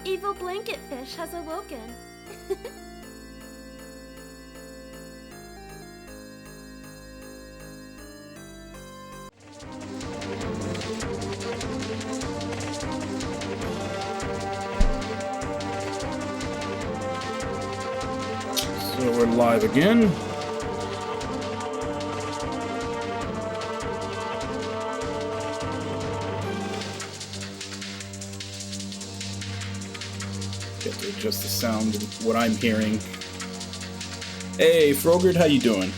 evil blanket fish has awoken. So we're live again. Get to adjust the sound of what I'm hearing. Hey, Frogert, how you doing?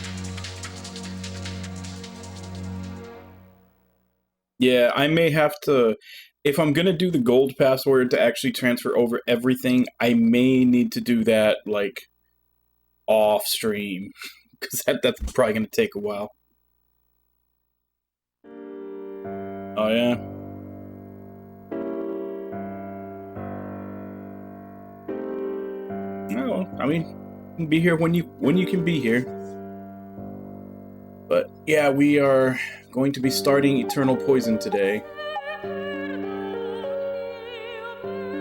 Yeah, I may have to, if I'm gonna do the gold password to actually transfer over everything, I may need to do that, like, off stream, because that's probably gonna take a while. Oh yeah? No, I mean, you can be here when you can be here. But yeah, we are going to be starting Eternal Poison today.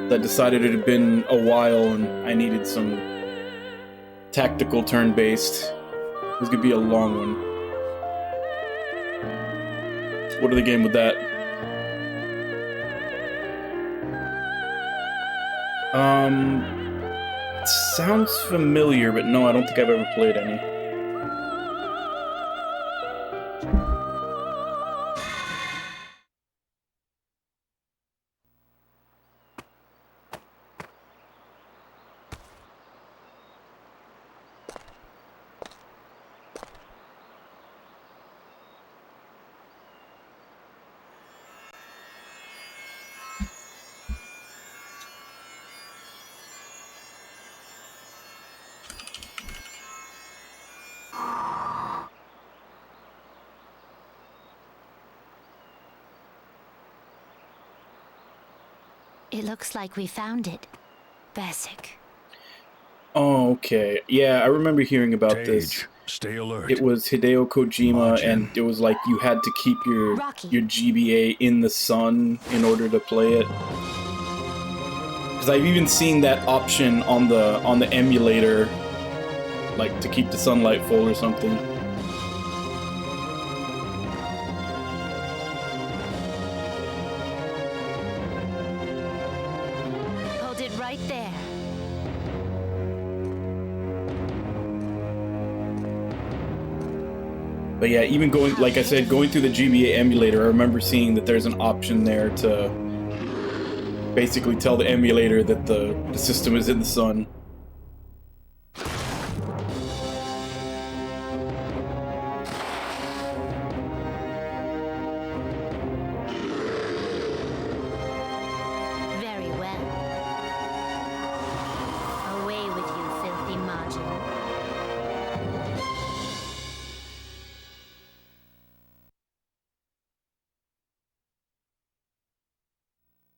I decided it had been a while and I needed some tactical turn-based. This could be a long one. What are the game with that? It sounds familiar, but no, I don't think I've ever played any. It looks like we found it. Basic. Oh, okay. Yeah, I remember hearing about this. Stay alert. It was Hideo Kojima, and it was like you had to keep your GBA in the sun in order to play it. Because I've even seen that option on the emulator, like to keep the sunlight full or something. Hold it right there. But yeah, even going, like I said, going through the GBA emulator, I remember seeing that there's an option there to basically tell the emulator that the system is in the sun. Very well. Away with you, filthy module.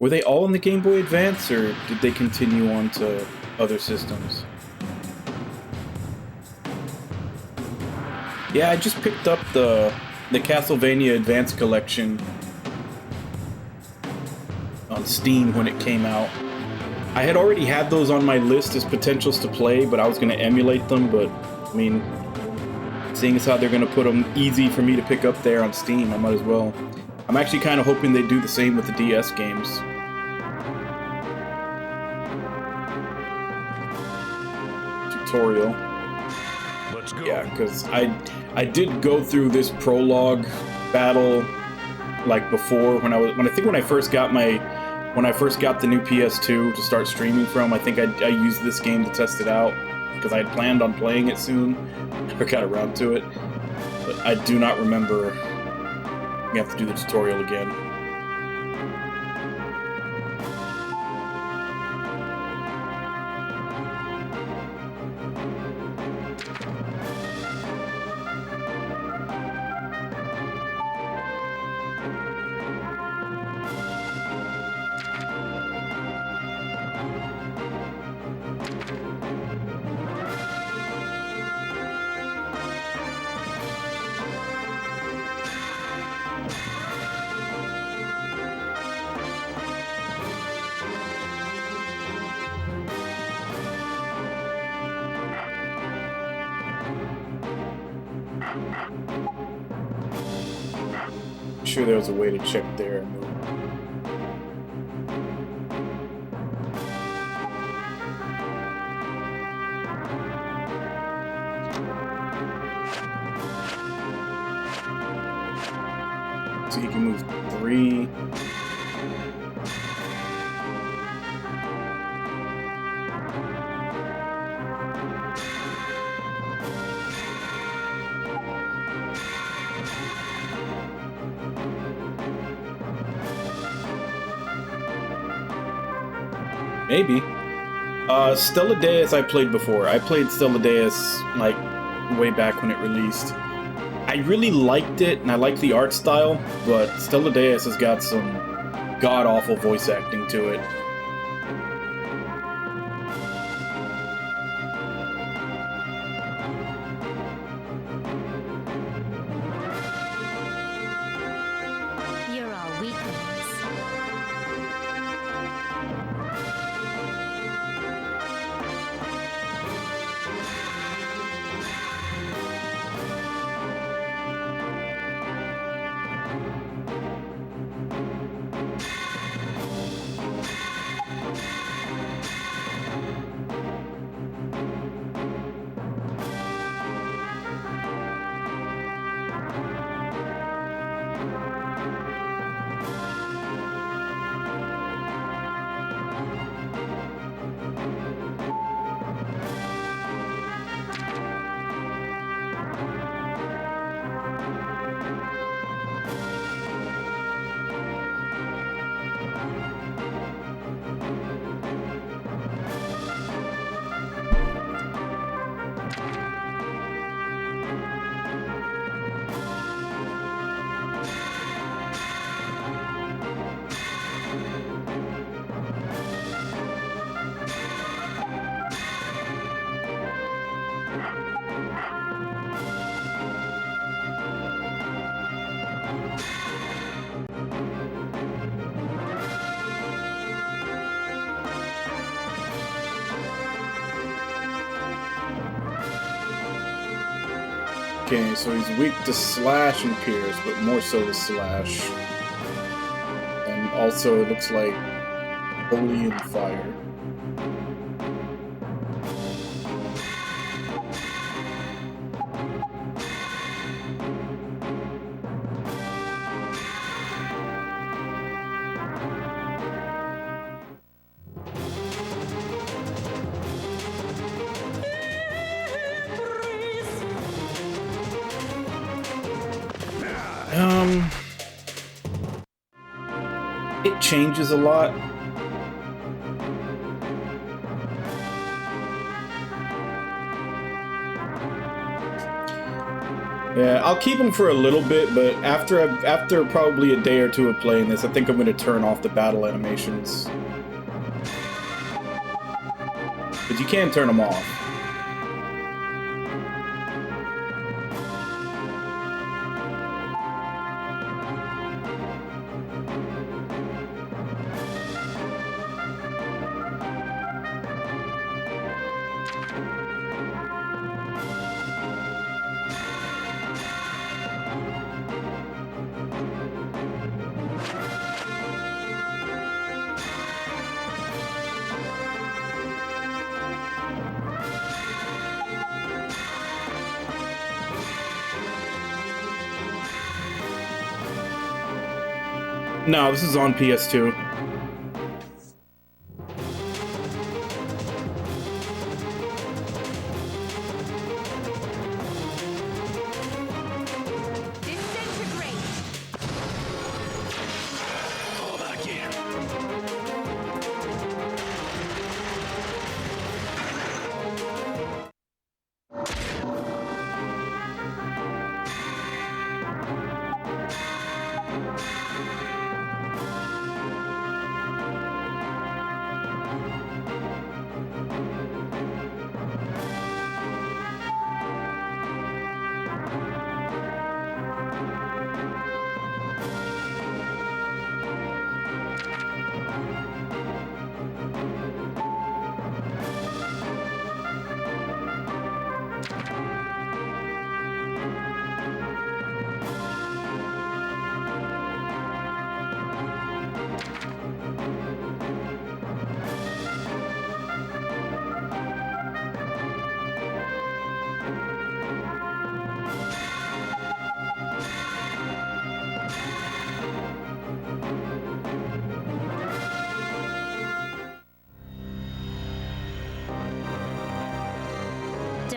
Were they all in the Game Boy Advance, or did they continue on to other systems? Yeah, I just picked up the Castlevania Advance Collection on Steam when it came out. I had already had those on my list as potentials to play, but I was going to emulate them, but, I mean, seeing as how they're going to put them easy for me to pick up there on Steam, I might as well. I'm actually kind of hoping they do the same with the DS games. Tutorial. Let's go. Yeah, because I did go through this prologue battle like before when I first got the new PS2 to start streaming from. I think I used this game to test it out because I had planned on playing it soon. Never got around to it, but I do not remember. We have to do the tutorial again. I'm sure there was a way to check there. So you can move 3. Maybe. Stella Deus I played before. I played Stella Deus, like, way back when it released. I really liked it, and I like the art style, but Stella Deus has got some god-awful voice acting to it. You're all weaklings. Okay, so he's weak to slash and pierce, but more so to slash. And also, it looks like holy and fire. It changes a lot. Yeah, I'll keep them for a little bit, but after probably a day or two of playing this, I think I'm going to turn off the battle animations. But you can turn them off. No, this is on PS2.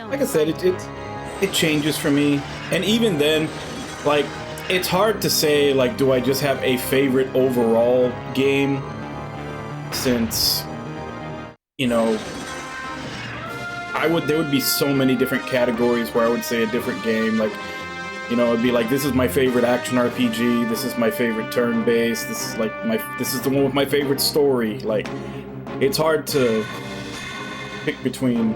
like I said, it changes for me. And even then, like, it's hard to say, like, do I just have a favorite overall game? Since, you know, there would be so many different categories where I would say a different game. Like, you know, it'd be like, this is my favorite action RPG, this is my favorite turn-based, this is the one with my favorite story. Like, it's hard to pick between.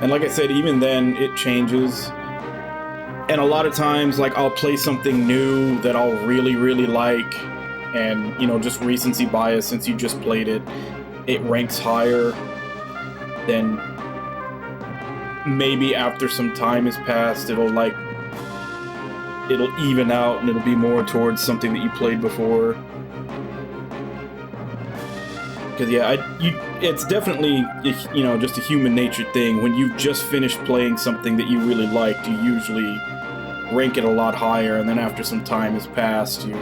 And like I said, even then, it changes. And a lot of times, like, I'll play something new that I'll really, really like. And, you know, just recency bias, since you just played it, it ranks higher. Then maybe after some time has passed, it'll even out and it'll be more towards something that you played before. Because, yeah, it's definitely, you know, just a human nature thing. When you've just finished playing something that you really liked, you usually rank it a lot higher, and then after some time has passed, you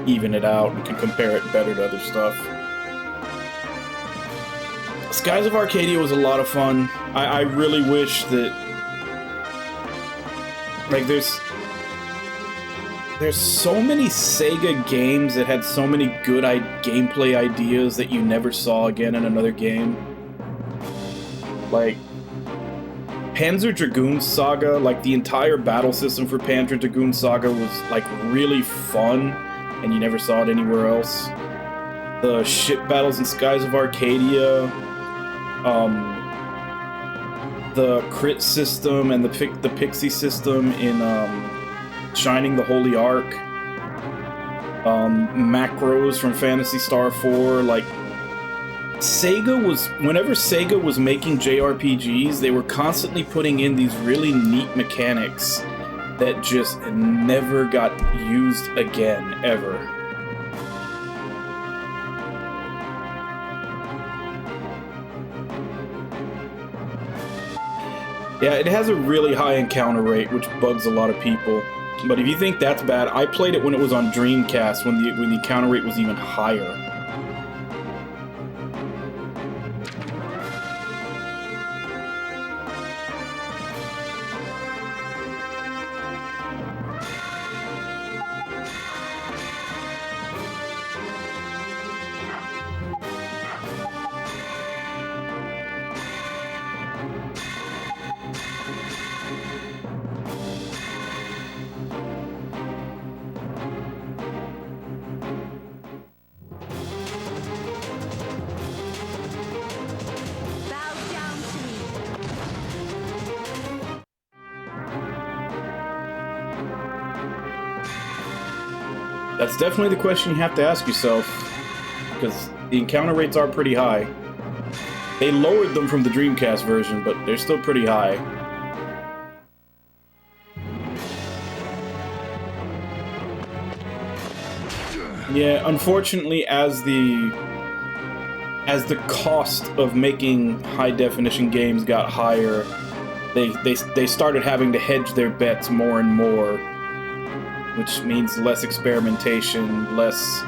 even it out and can compare it better to other stuff. Skies of Arcadia was a lot of fun. I really wish that, like, there's so many Sega games that had so many good gameplay ideas that you never saw again in another game. Like, Panzer Dragoon Saga, like, the entire battle system for Panzer Dragoon Saga was, like, really fun, and you never saw it anywhere else. The ship battles in Skies of Arcadia, the crit system and the pixie system in, Shining the Holy Ark, macros from Phantasy Star 4, like, whenever Sega was making JRPGs, they were constantly putting in these really neat mechanics that just never got used again, ever. Yeah, it has a really high encounter rate, which bugs a lot of people. But if you think that's bad, I played it when it was on Dreamcast, when the encounter rate was even higher. That's definitely the question you have to ask yourself, because the encounter rates are pretty high. They lowered them from the Dreamcast version, but they're still pretty high. Yeah, unfortunately, as the cost of making high-definition games got higher, they started having to hedge their bets more and more, which means less experimentation, less,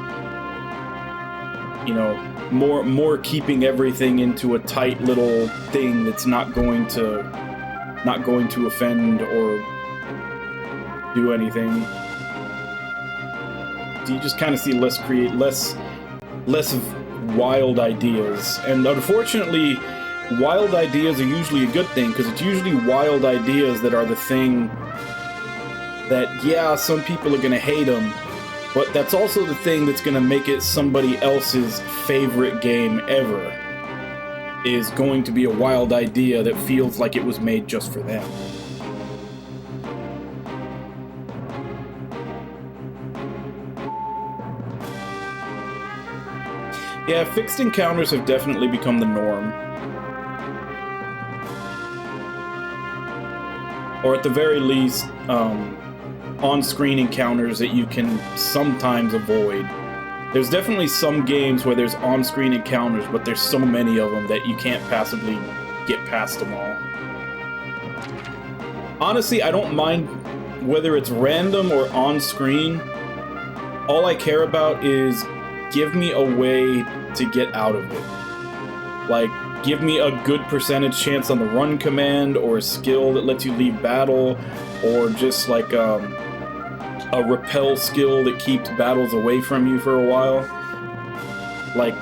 you know, more keeping everything into a tight little thing that's not going to offend or do anything. So you just kind of see less wild ideas, and unfortunately, wild ideas are usually a good thing, because it's usually wild ideas that are the thing that, yeah, some people are going to hate them, but that's also the thing that's going to make it somebody else's favorite game ever, is going to be a wild idea that feels like it was made just for them. Yeah, fixed encounters have definitely become the norm. Or at the very least, on-screen encounters that you can sometimes avoid. There's definitely some games where there's on-screen encounters, but there's so many of them that you can't passably get past them all. Honestly, I don't mind whether it's random or on-screen. All I care about is give me a way to get out of it. Like, give me a good percentage chance on the run command, or a skill that lets you leave battle, or just like a repel skill that keeps battles away from you for a while. Like,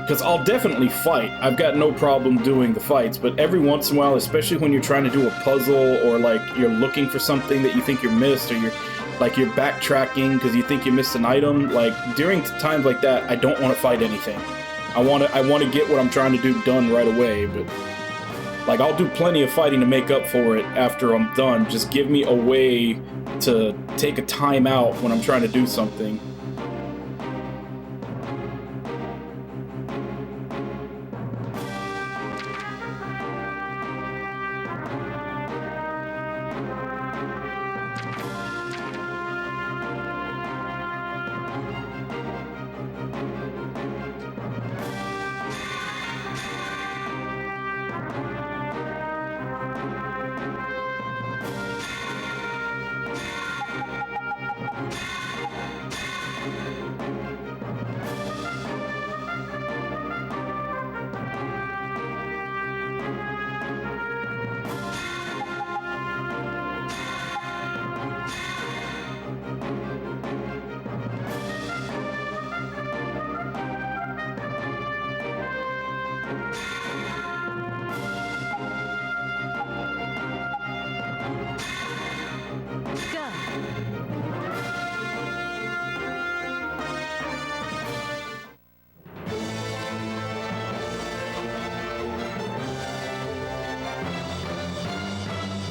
because I'll definitely fight. I've got no problem doing the fights, but every once in a while, especially when you're trying to do a puzzle, or like you're looking for something that you think you missed, or you're backtracking because you think you missed an item, like during times like that, I don't want to fight anything. I want to get what I'm trying to do done right away, but like I'll do plenty of fighting to make up for it after I'm done. Just give me a way to take a time out when I'm trying to do something.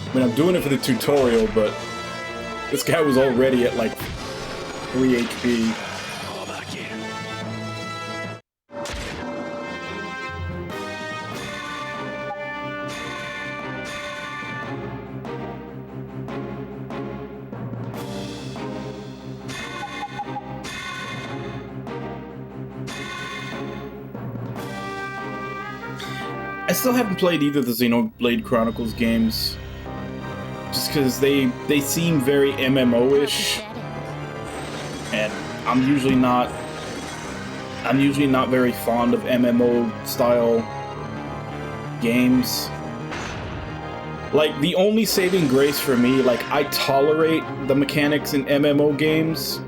I mean, I'm doing it for the tutorial, but this guy was already at like 3 HP. I still haven't played either of the Xenoblade Chronicles games. Just because they seem very MMO-ish, and I'm usually not very fond of MMO style games. Like, the only saving grace for me, like, I tolerate the mechanics in MMO games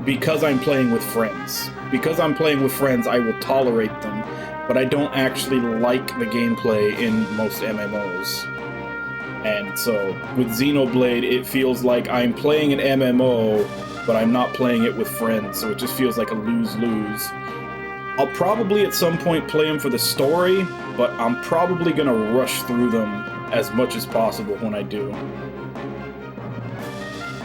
because I'm playing with friends. Because I'm playing with friends, I will tolerate them, but I don't actually like the gameplay in most MMOs. And so, with Xenoblade, it feels like I'm playing an MMO, but I'm not playing it with friends, so it just feels like a lose-lose. I'll probably at some point play them for the story, but I'm probably gonna rush through them as much as possible when I do.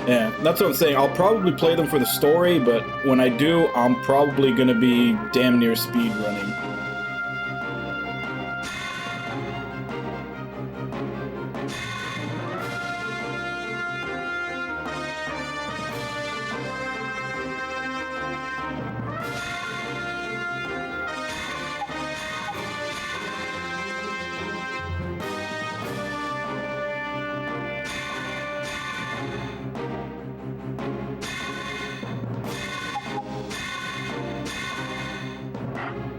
Yeah, that's what I'm saying. I'll probably play them for the story, but when I do, I'm probably gonna be damn near speedrunning.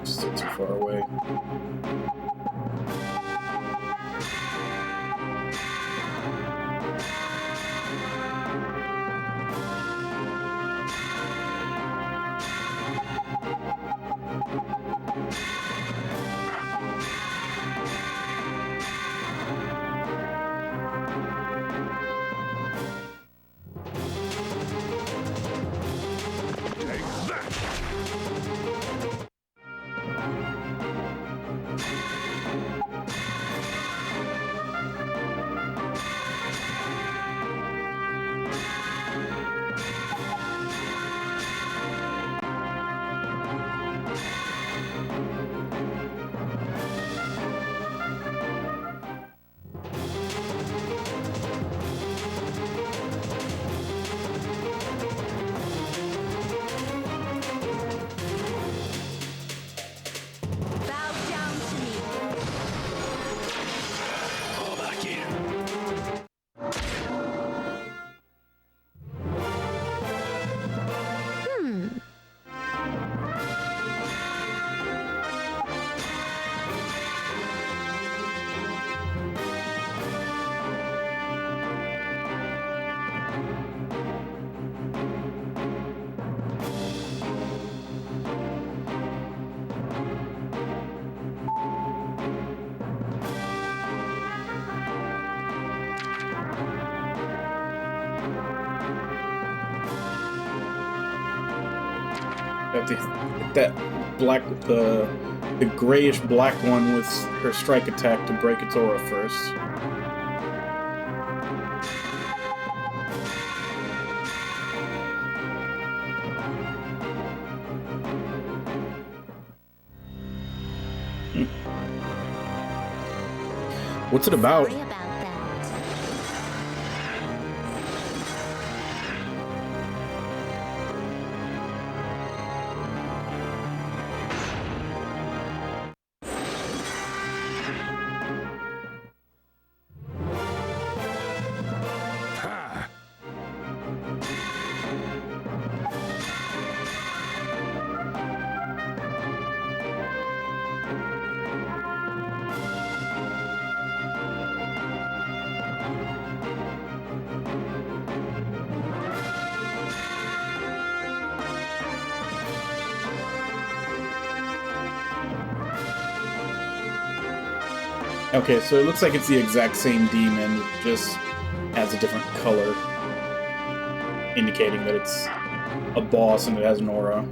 Still too far away. have to hit that black, the grayish black one with her strike attack to break its aura first. What's it about? Sorry about that. Ha! Okay, so it looks like it's the exact same demon, it just has a different color, indicating that it's a boss and it has an aura.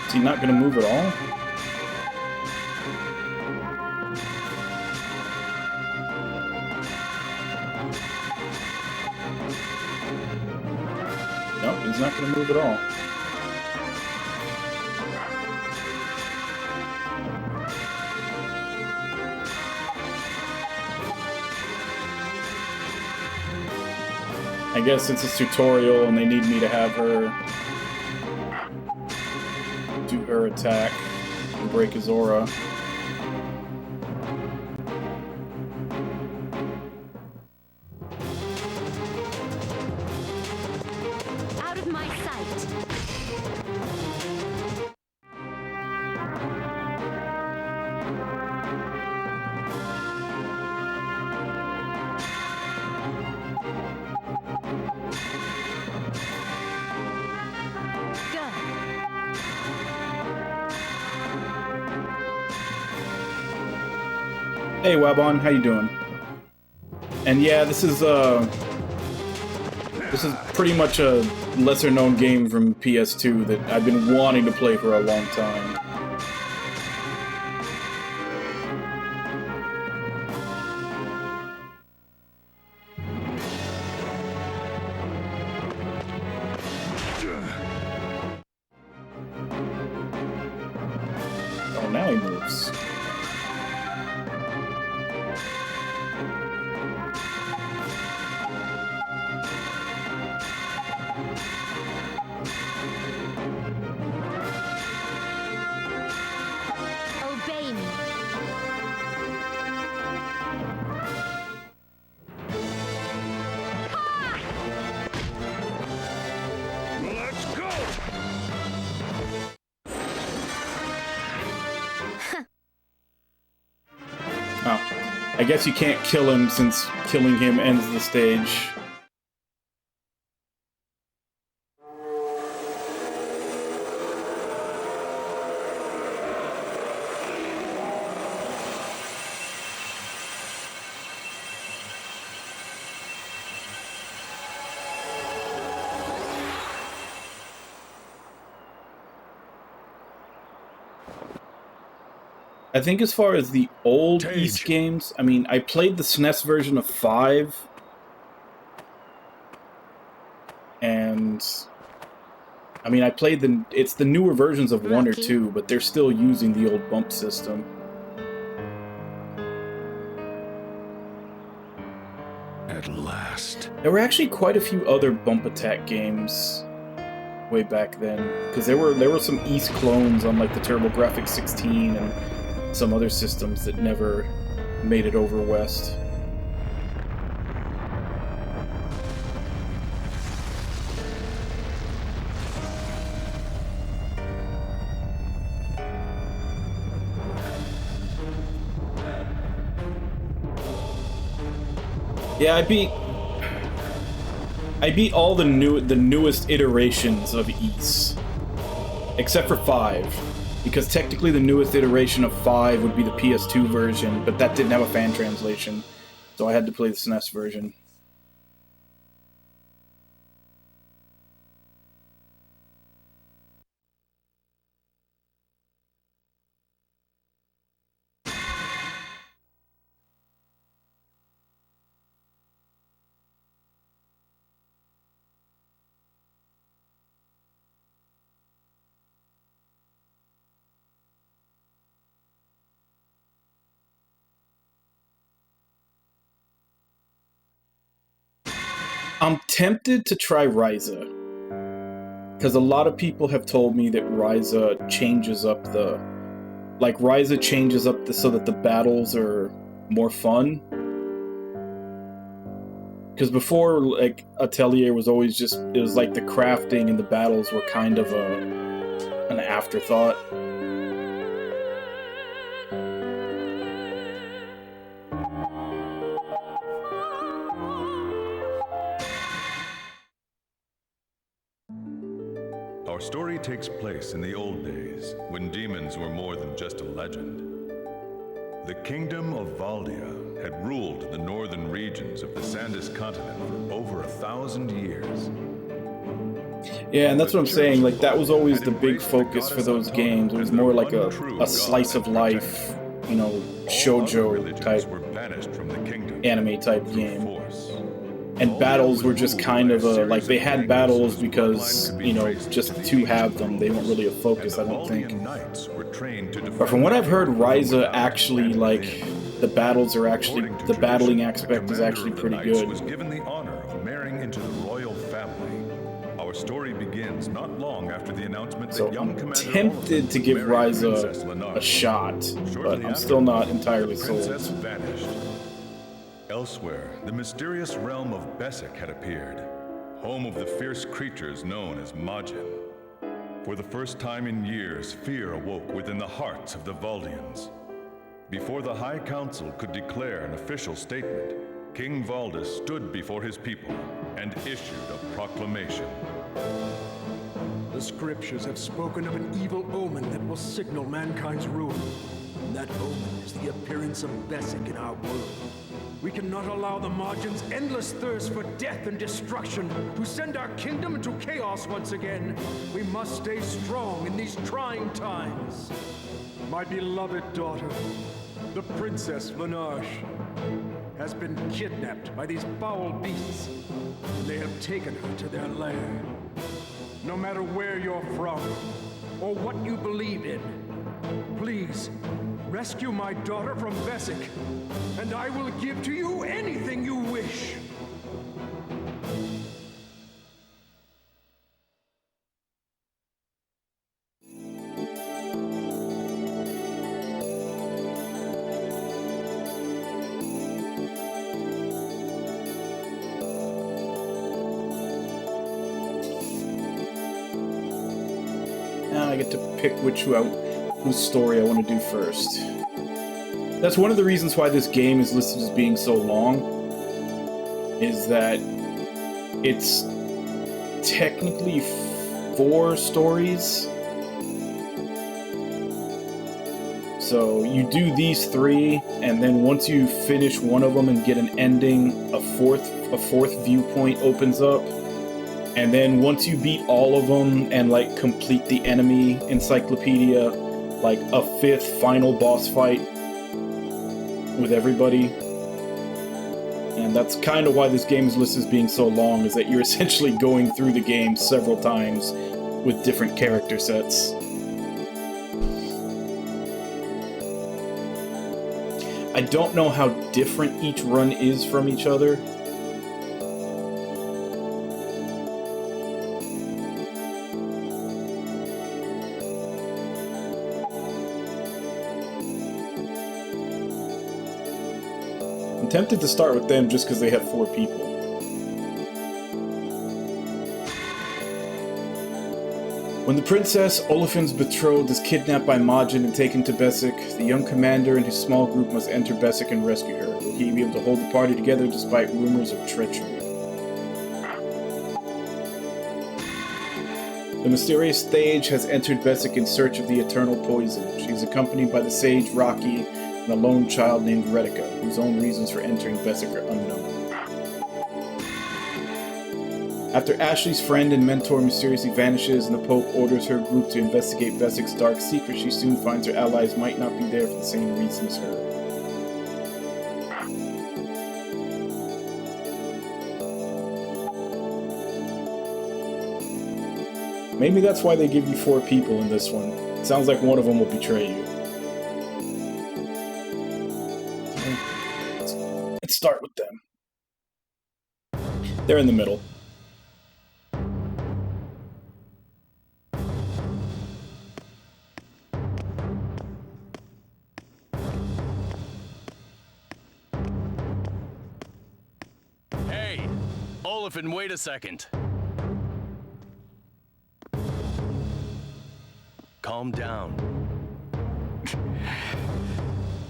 Is he not going to move at all? No, he's not going to move at all. I guess since it's tutorial and they need me to have her do her attack and break his aura. Out of my sight. Hey Wabon, how you doing? And yeah, this is pretty much a lesser known game from PS2 that I've been wanting to play for a long time. Oh, now he moves. Obey me. Let's go! Oh, I guess you can't kill him since killing him ends the stage. I think as far as the old Tage. East games, I mean, I played the SNES version of 5, and I mean, I played it's the newer versions of 1 or Lucky. 2, but they're still using the old bump system. At last. There were actually quite a few other bump attack games way back then, because there were some East clones on like the TurboGrafx 16 and some other systems that never made it over West. Yeah, I beat all the newest iterations of Ys, except for 5, because technically the newest iteration of 5 would be the PS2 version, but that didn't have a fan translation, so I had to play the SNES version. I'm tempted to try Ryza, because a lot of people have told me that Ryza changes up the... Like, Ryza changes up so that the battles are more fun. Because before, like, Atelier was always just... It was like the crafting and the battles were kind of an afterthought. Our story takes place in the old days, when demons were more than just a legend. The kingdom of Valdia had ruled the northern regions of the Sandus continent for over 1,000 years. Yeah, and that's what I'm saying, like, that was always the big focus for those games. It was more like a slice of life, you know, shoujo type anime type game. And battles were just kind of like, they had battles because, you know, just to have them. They weren't really a focus, I don't think. But from what I've heard, Ryza actually, like, the battling aspect is actually pretty good. Was given the honor of marrying into the royal family. Our story begins not long after the announcement that young I'm Commander tempted to give Ryza a shot, but I'm still not entirely sold. Vanished. Elsewhere, the mysterious realm of Besic had appeared, home of the fierce creatures known as Majin. For the first time in years, fear awoke within the hearts of the Valdians. Before the High Council could declare an official statement, King Valdis stood before his people and issued a proclamation. The scriptures have spoken of an evil omen that will signal mankind's ruin. And that omen is the appearance of Besic in our world. We cannot allow the Majin's endless thirst for death and destruction to send our kingdom into chaos once again. We must stay strong in these trying times. My beloved daughter, the Princess Vanache, has been kidnapped by these foul beasts, and they have taken her to their lair. No matter where you're from, or what you believe in, please, rescue my daughter from Besic, and I will give to you anything you wish. Now I get to pick whose story I want to do first. That's one of the reasons why this game is listed as being so long, is that it's technically 4 stories. So you do these 3, and then once you finish one of them and get an ending, a fourth viewpoint opens up. And then once you beat all of them and, like, complete the enemy encyclopedia, like, a 5th final boss fight with everybody. And that's kind of why this game is listed as being so long, is that you're essentially going through the game several times with different character sets. I don't know how different each run is from each other. tempted to start with them just because they have 4 people. When the princess, Olifen's betrothed, is kidnapped by Majin and taken to Besic, the young commander and his small group must enter Besic and rescue her. Will he be able to hold the party together despite rumors of treachery? The mysterious sage has entered Besic in search of the eternal poison. She is accompanied by the sage Rocky and a lone child named Retica, whose own reasons for entering Besic are unknown. After Ashley's friend and mentor mysteriously vanishes and the Pope orders her group to investigate Besic's dark secret, she soon finds her allies might not be there for the same reason as her. Maybe that's why they give you 4 people in this one. It sounds like one of them will betray you. Let's start with them. They're in the middle. Hey, Olifen, wait a second. Calm down.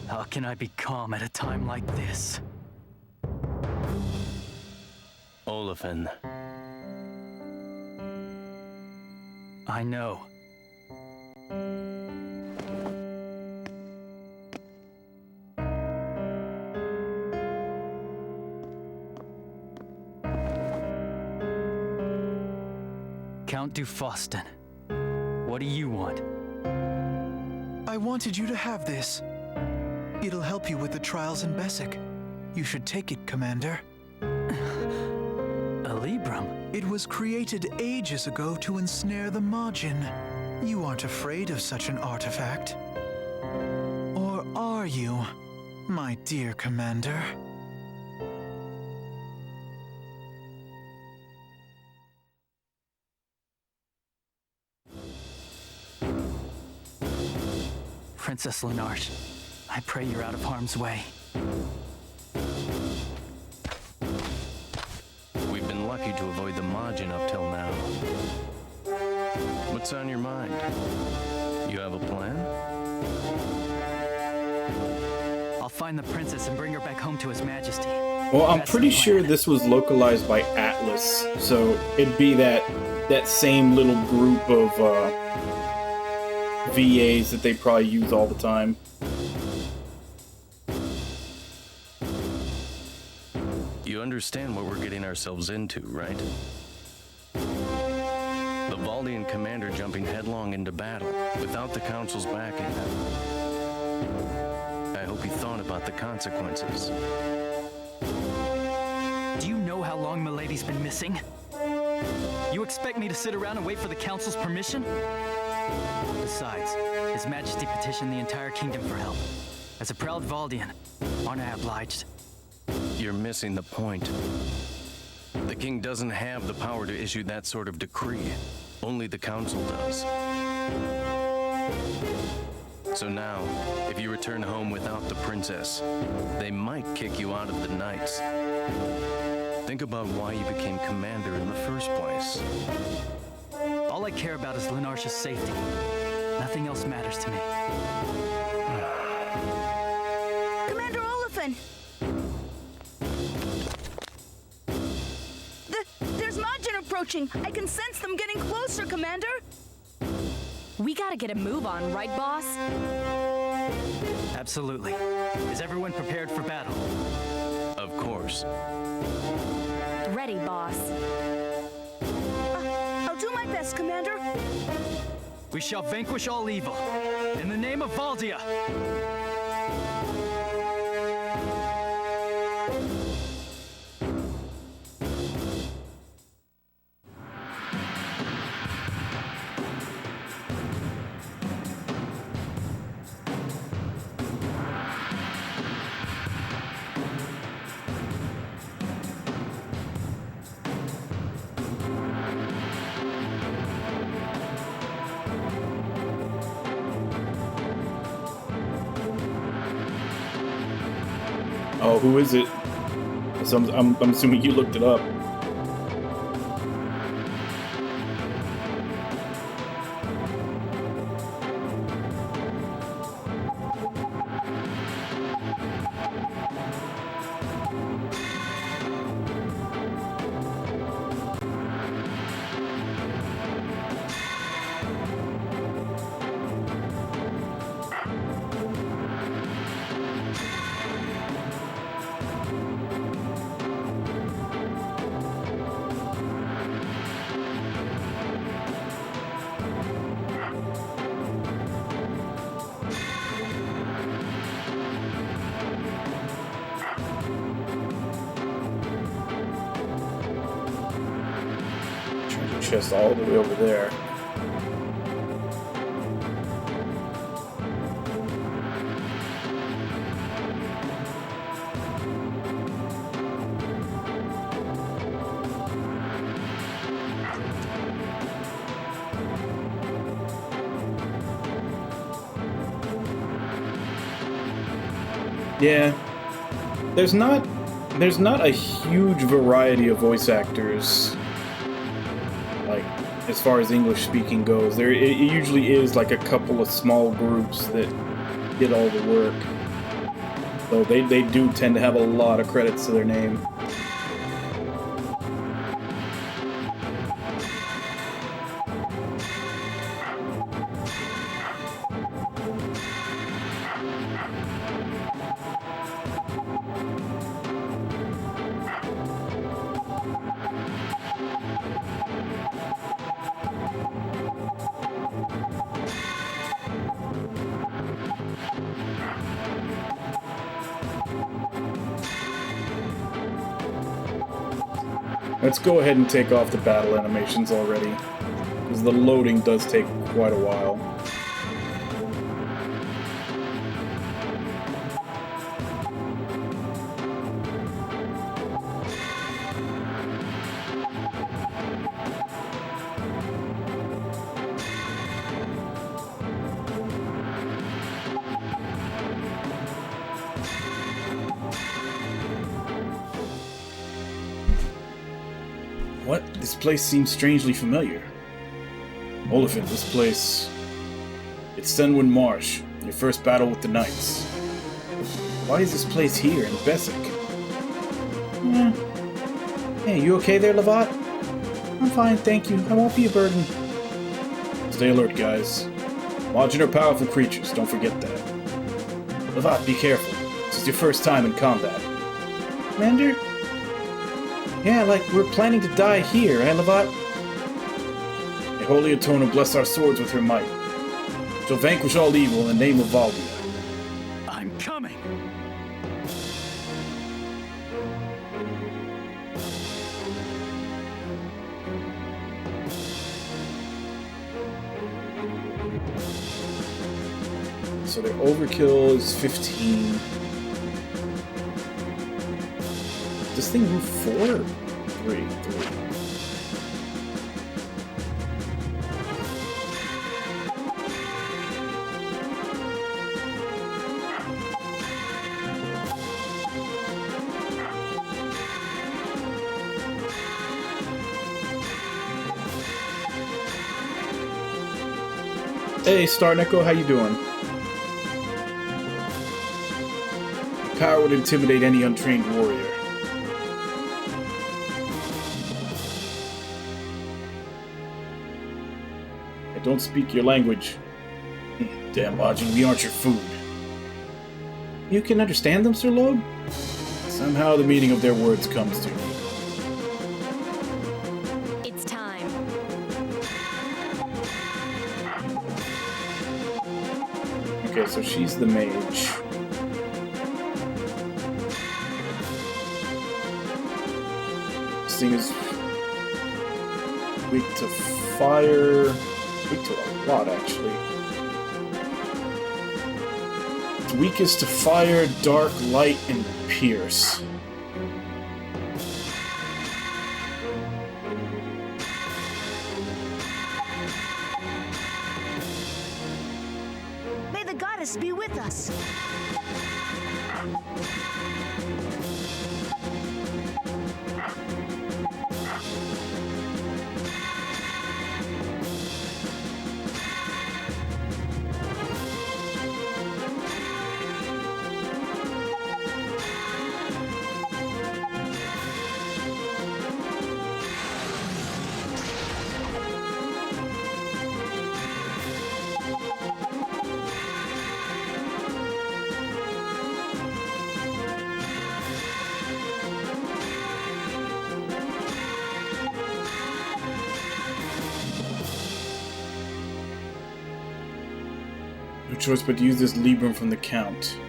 How can I be calm at a time like this? Olifen. I know. Count Dufosten. What do you want? I wanted you to have this. It'll help you with the trials in Besic. You should take it, Commander. A Librum? It was created ages ago to ensnare the Majin. You aren't afraid of such an artifact. Or are you, my dear Commander? Princess Lenarche, I pray you're out of harm's way. We've been lucky to avoid the Majin up till now. What's on your mind? You have a plan? I'll find the princess and bring her back home to His Majesty. Well, I'm That's pretty the plan. sure this was localized by Atlas, so it'd be that same little group of VAs that they probably use all the time. You understand what we're getting ourselves into, right? The Valdian commander jumping headlong into battle without the Council's backing. I hope you thought about the consequences. Do you know how long Milady's been missing? You expect me to sit around and wait for the Council's permission? Besides, His Majesty petitioned the entire kingdom for help. As a proud Valdian, aren't I obliged? You're missing the point. The king doesn't have the power to issue that sort of decree. Only the council does. So now, if you return home without the princess, they might kick you out of the Knights. Think about why you became commander in the first place. All I care about is Lenarche's safety. Nothing else matters to me. Commander Olifen! There's Majin approaching! I can sense them getting closer, Commander! We gotta get a move on, right, boss? Absolutely. Is everyone prepared for battle? Of course. Ready, boss. I'll do my best, Commander. We shall vanquish all evil. In the name of Valdia! Oh, who is it? So I'm assuming you looked it up. Chest all the way over there. Yeah, there's not a huge variety of voice actors. Like, as far as English speaking goes, it usually is like a couple of small groups that get all the work. So they do tend to have a lot of credits to their name. Let's go ahead and take off the battle animations already, because the loading does take quite a while. What? This place seems strangely familiar. Olifen, this place... It's Senwind Marsh, your first battle with the Knights. Why is this place here in Bessic? Hey, you okay there, Lovat? I'm fine, thank you. I won't be a burden. Stay alert, guys. Majin are powerful creatures, don't forget that. Lovat, be careful. This is your first time in combat. Commander? Yeah, like, we're planning to die here, eh, Lovat? May Holy Atona bless our swords with her might. She'll vanquish all evil in the name of Valdia. I'm coming! So their overkill is 15. This thing move 4? 3. Hey, Star Neko, how you doing? Power would intimidate any untrained warrior. I don't speak your language. Damn, Majin, we aren't your food. You can understand them, Sir Lord? Somehow the meaning of their words comes to me. It's time. Okay, so she's the mage. This thing is weak to fire. Weak to a lot, actually. It's weakest to fire, dark, light, and pierce. May the goddess be with us. No choice but to use this Librum from the Count.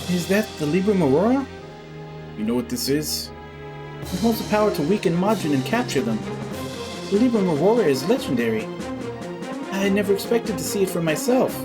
Is that the Librum Aurora? You know what this is? It holds the power to weaken Majin and capture them. The Librum Aurora is legendary. I never expected to see it for myself.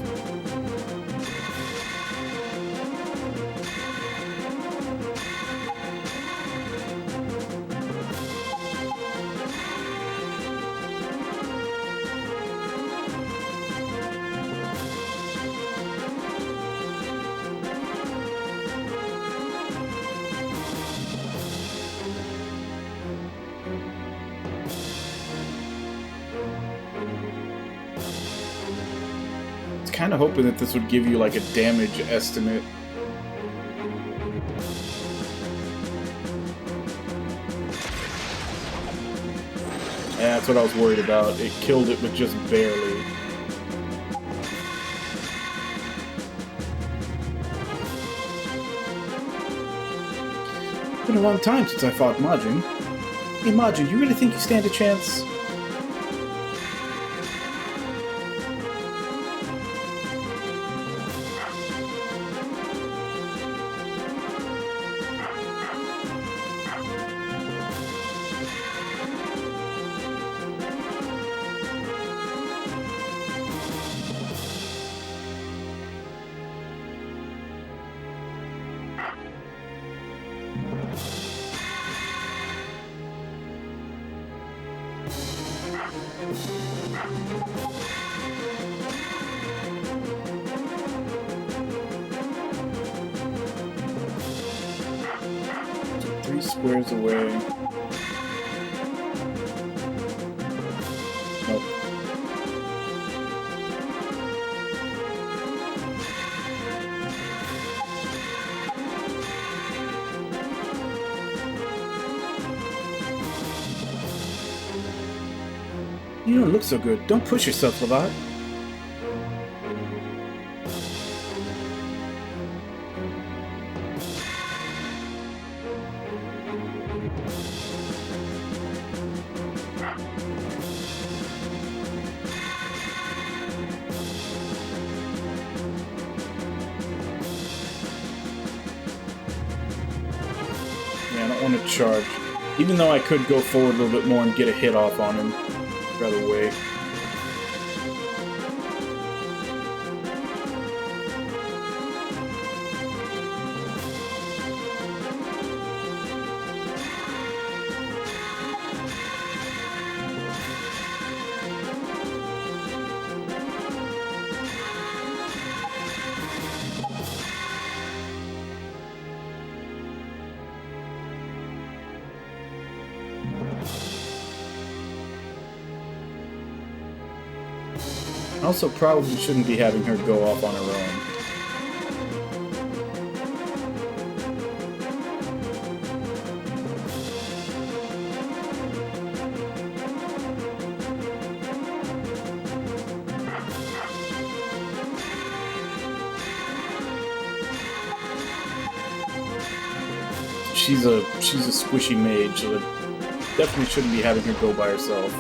Kind of hoping that this would give you like a damage estimate. Yeah, that's what I was worried about. It killed it, but just barely. It's been a long time since I fought Majin. Hey Majin, you really think you stand a chance? Squares away. Nope. You don't look so good. Don't push yourself, Levat. Yeah, I don't want to charge. Even though I could go forward a little bit more and get a hit off on him. I'd rather wait. I also probably shouldn't be having her go off on her own. She's a squishy mage, so definitely shouldn't be having her go by herself.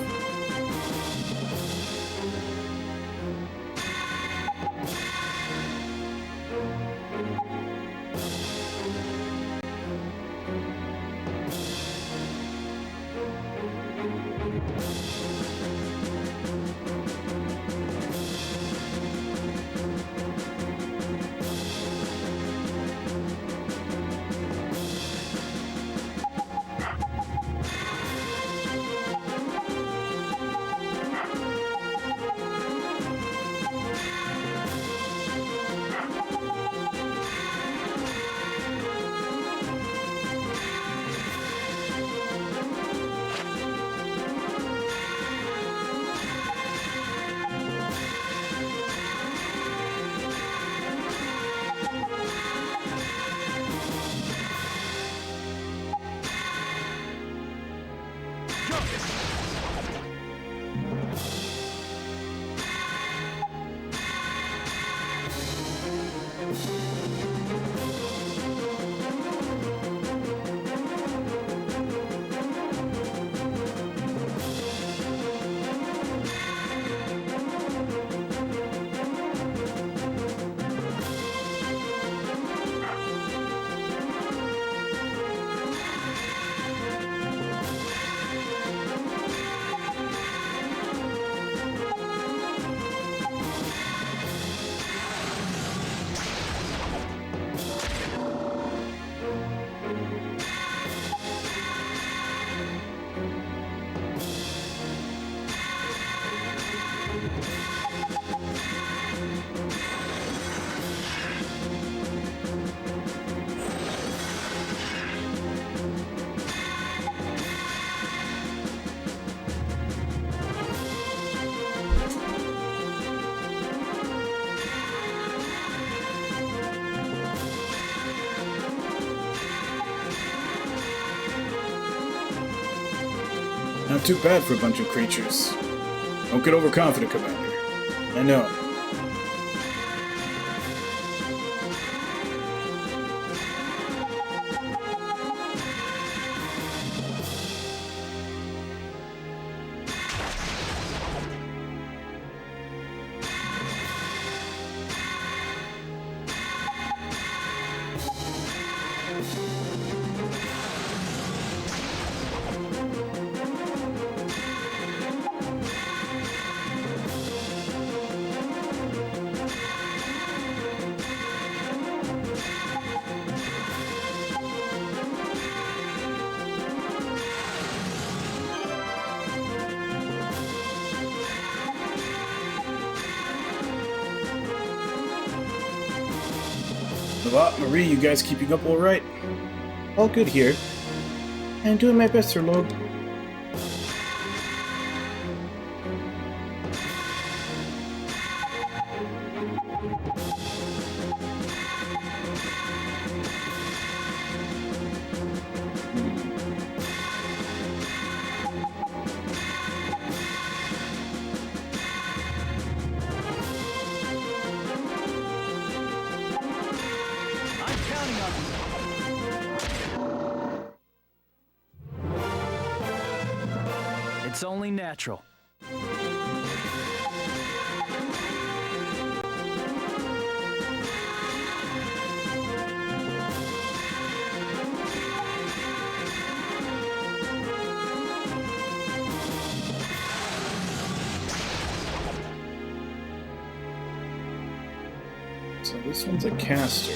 Not too bad for a bunch of creatures. Don't get overconfident, Commander. I know. Lavat, Marie, you guys keeping up all right? All good here. I'm doing my best, Sir Lord. It's only natural. So this one's a caster.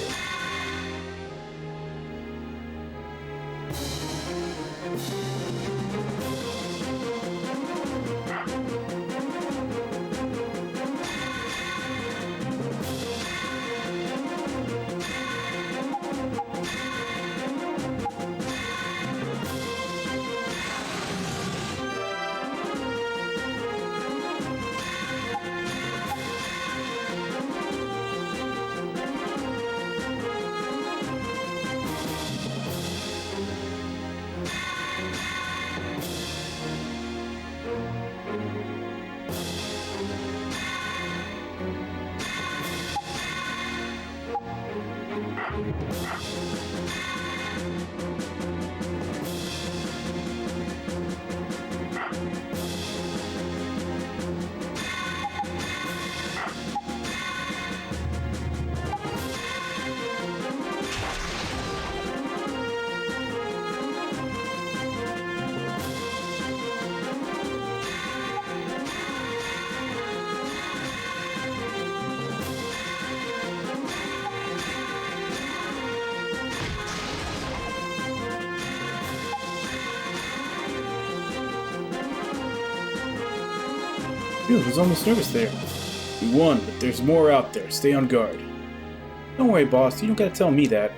Phew, I was almost nervous there. We won, but there's more out there. Stay on guard. Don't worry, boss. You don't gotta tell me that.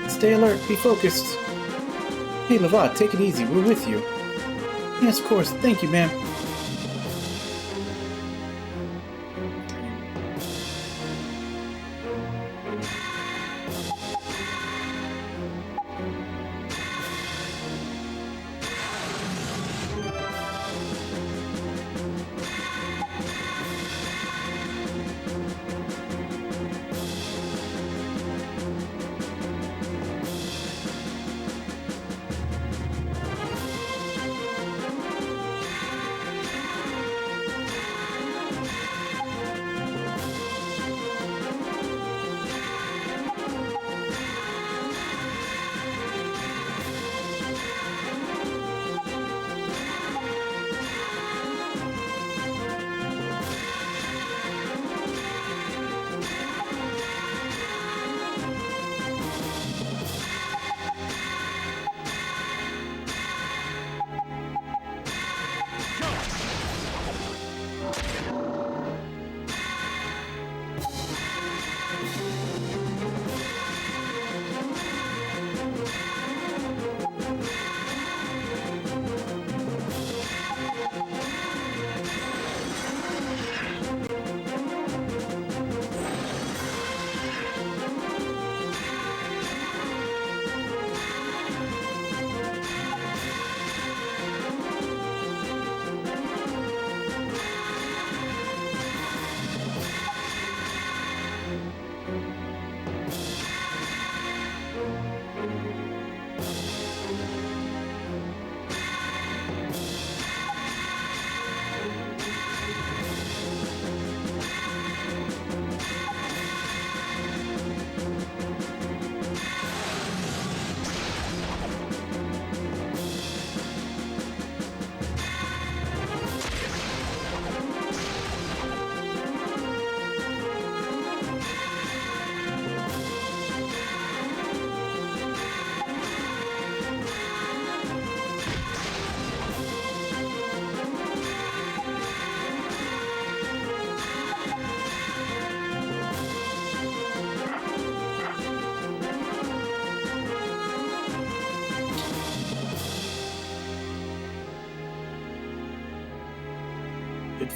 Stay alert, be focused. Hey, Lavat, take it easy, we're with you. Yes, of course, thank you, ma'am.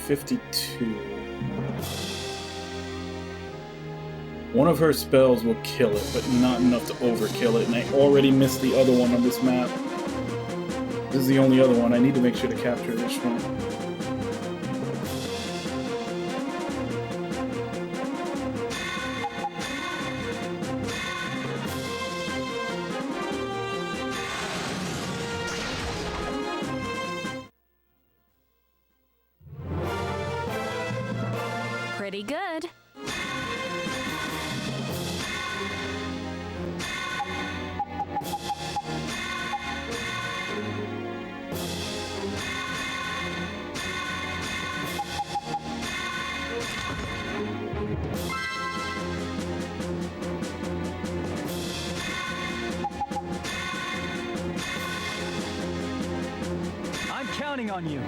52. One of her spells will kill it, but not enough to overkill it, and I already missed the other one on this map. This is the only other one. I need to make sure to capture this one. Pretty good. I'm counting on you.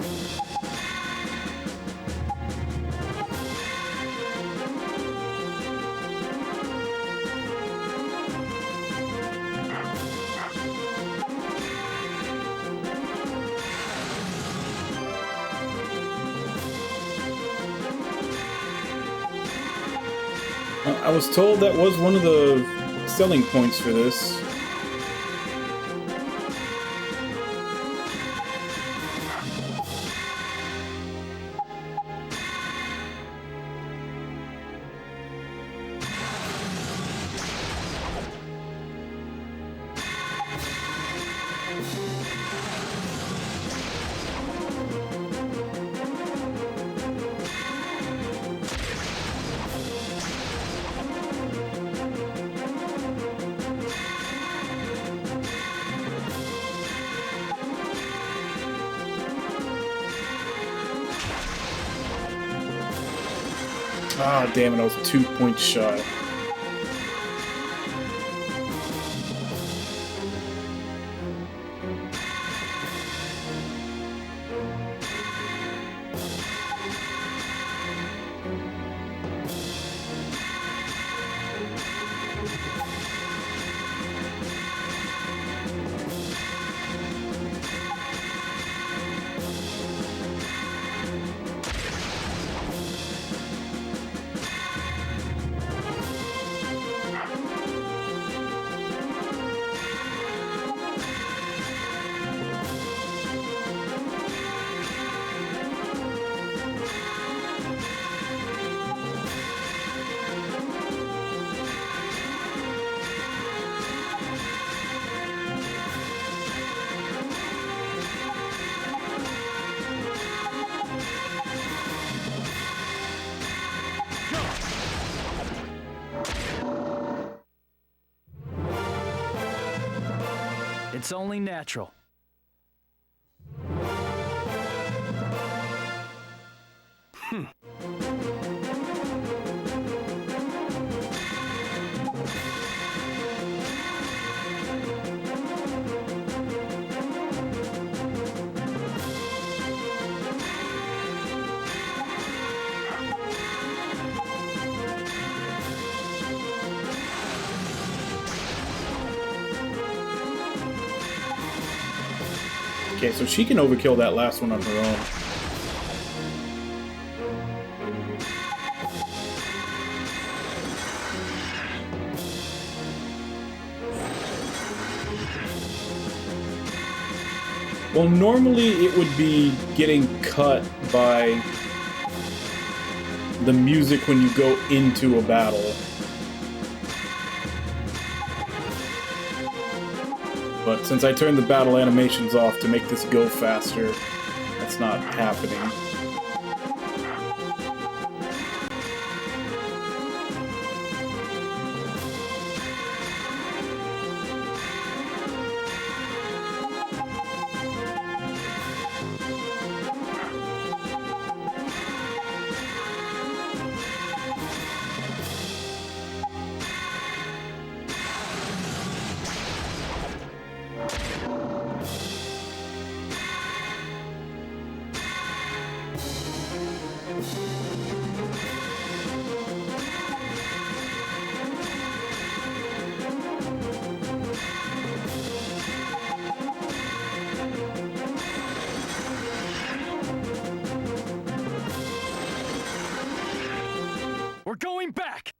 I was told that was one of the selling points for this. Ah, damn it, I was 2 points shy. It's only natural. Okay, so she can overkill that last one on her own. Well, normally it would be getting cut by the music when you go into a battle. But since I turned the battle animations off to make this go faster, that's not happening. track!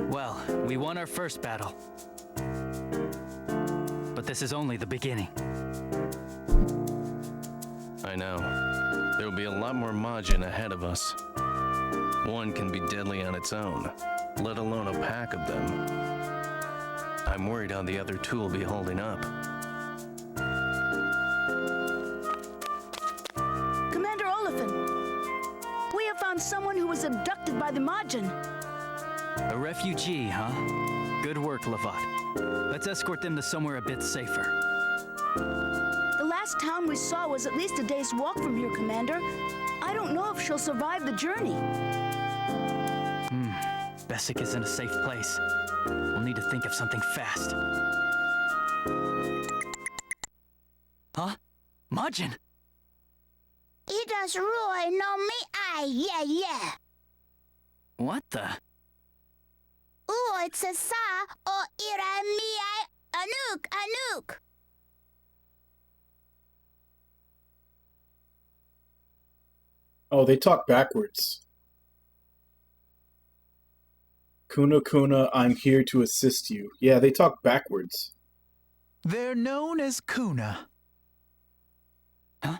Well, we won our first battle. But this is only the beginning. I know. There will be a lot more Majin ahead of us. One can be deadly on its own, let alone a pack of them. I'm worried how the other two will be holding up. Commander Olifen, we have found someone who was abducted by the Majin. A refugee, huh? Good work, Levat. Let's escort them to somewhere a bit safer. The last town we saw was at least a day's walk from here, Commander. I don't know if she'll survive the journey. Besic is in a safe place. We'll need to think of something fast. Huh? Majin! It does Roy no me I, yeah. What the? Ooh, it's a sa o ira mi I, Anouk. Oh, they talk backwards. Kuna, I'm here to assist you. Yeah, they talk backwards. They're known as Kuna. Huh?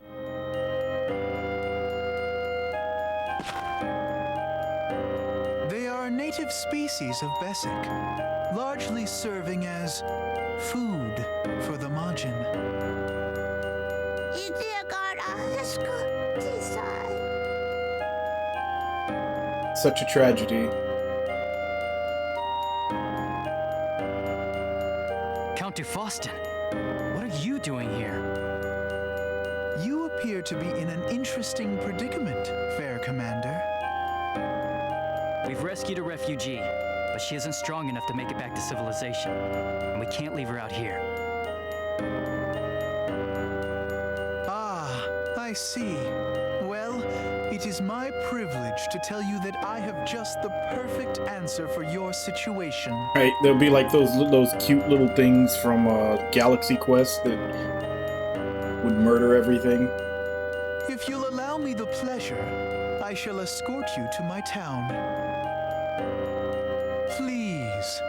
They are a native species of Besic, largely serving as food for the Majin. Such a tragedy. Count Faustin, what are you doing here? You appear to be in an interesting predicament, fair commander. We've rescued a refugee, but she isn't strong enough to make it back to civilization, and we can't leave her out here. Ah, I see. Well, it is my privilege to tell you that I have just the perfect answer for your situation. Right, there'll be like those cute little things from Galaxy Quest that would murder everything. If you'll allow me the pleasure, I shall escort you to my town. Please,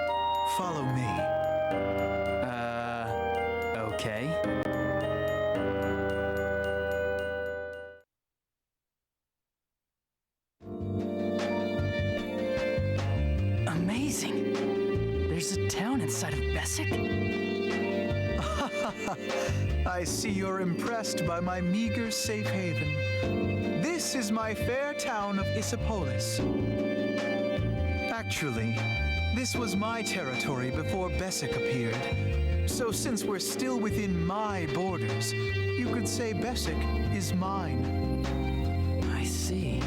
follow me. Okay. Amazing! There's a town inside of Besic? I see you're impressed by my meager safe haven. This is my fair town of Isipolis. Actually, this was my territory before Besic appeared. So since we're still within my borders, you could say Besic is mine. I see.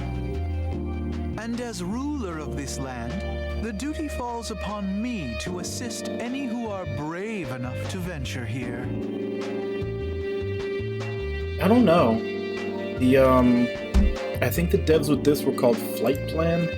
And as ruler of this land, the duty falls upon me to assist any who are brave enough to venture here. I don't know. I think the devs with this were called Flight Plan.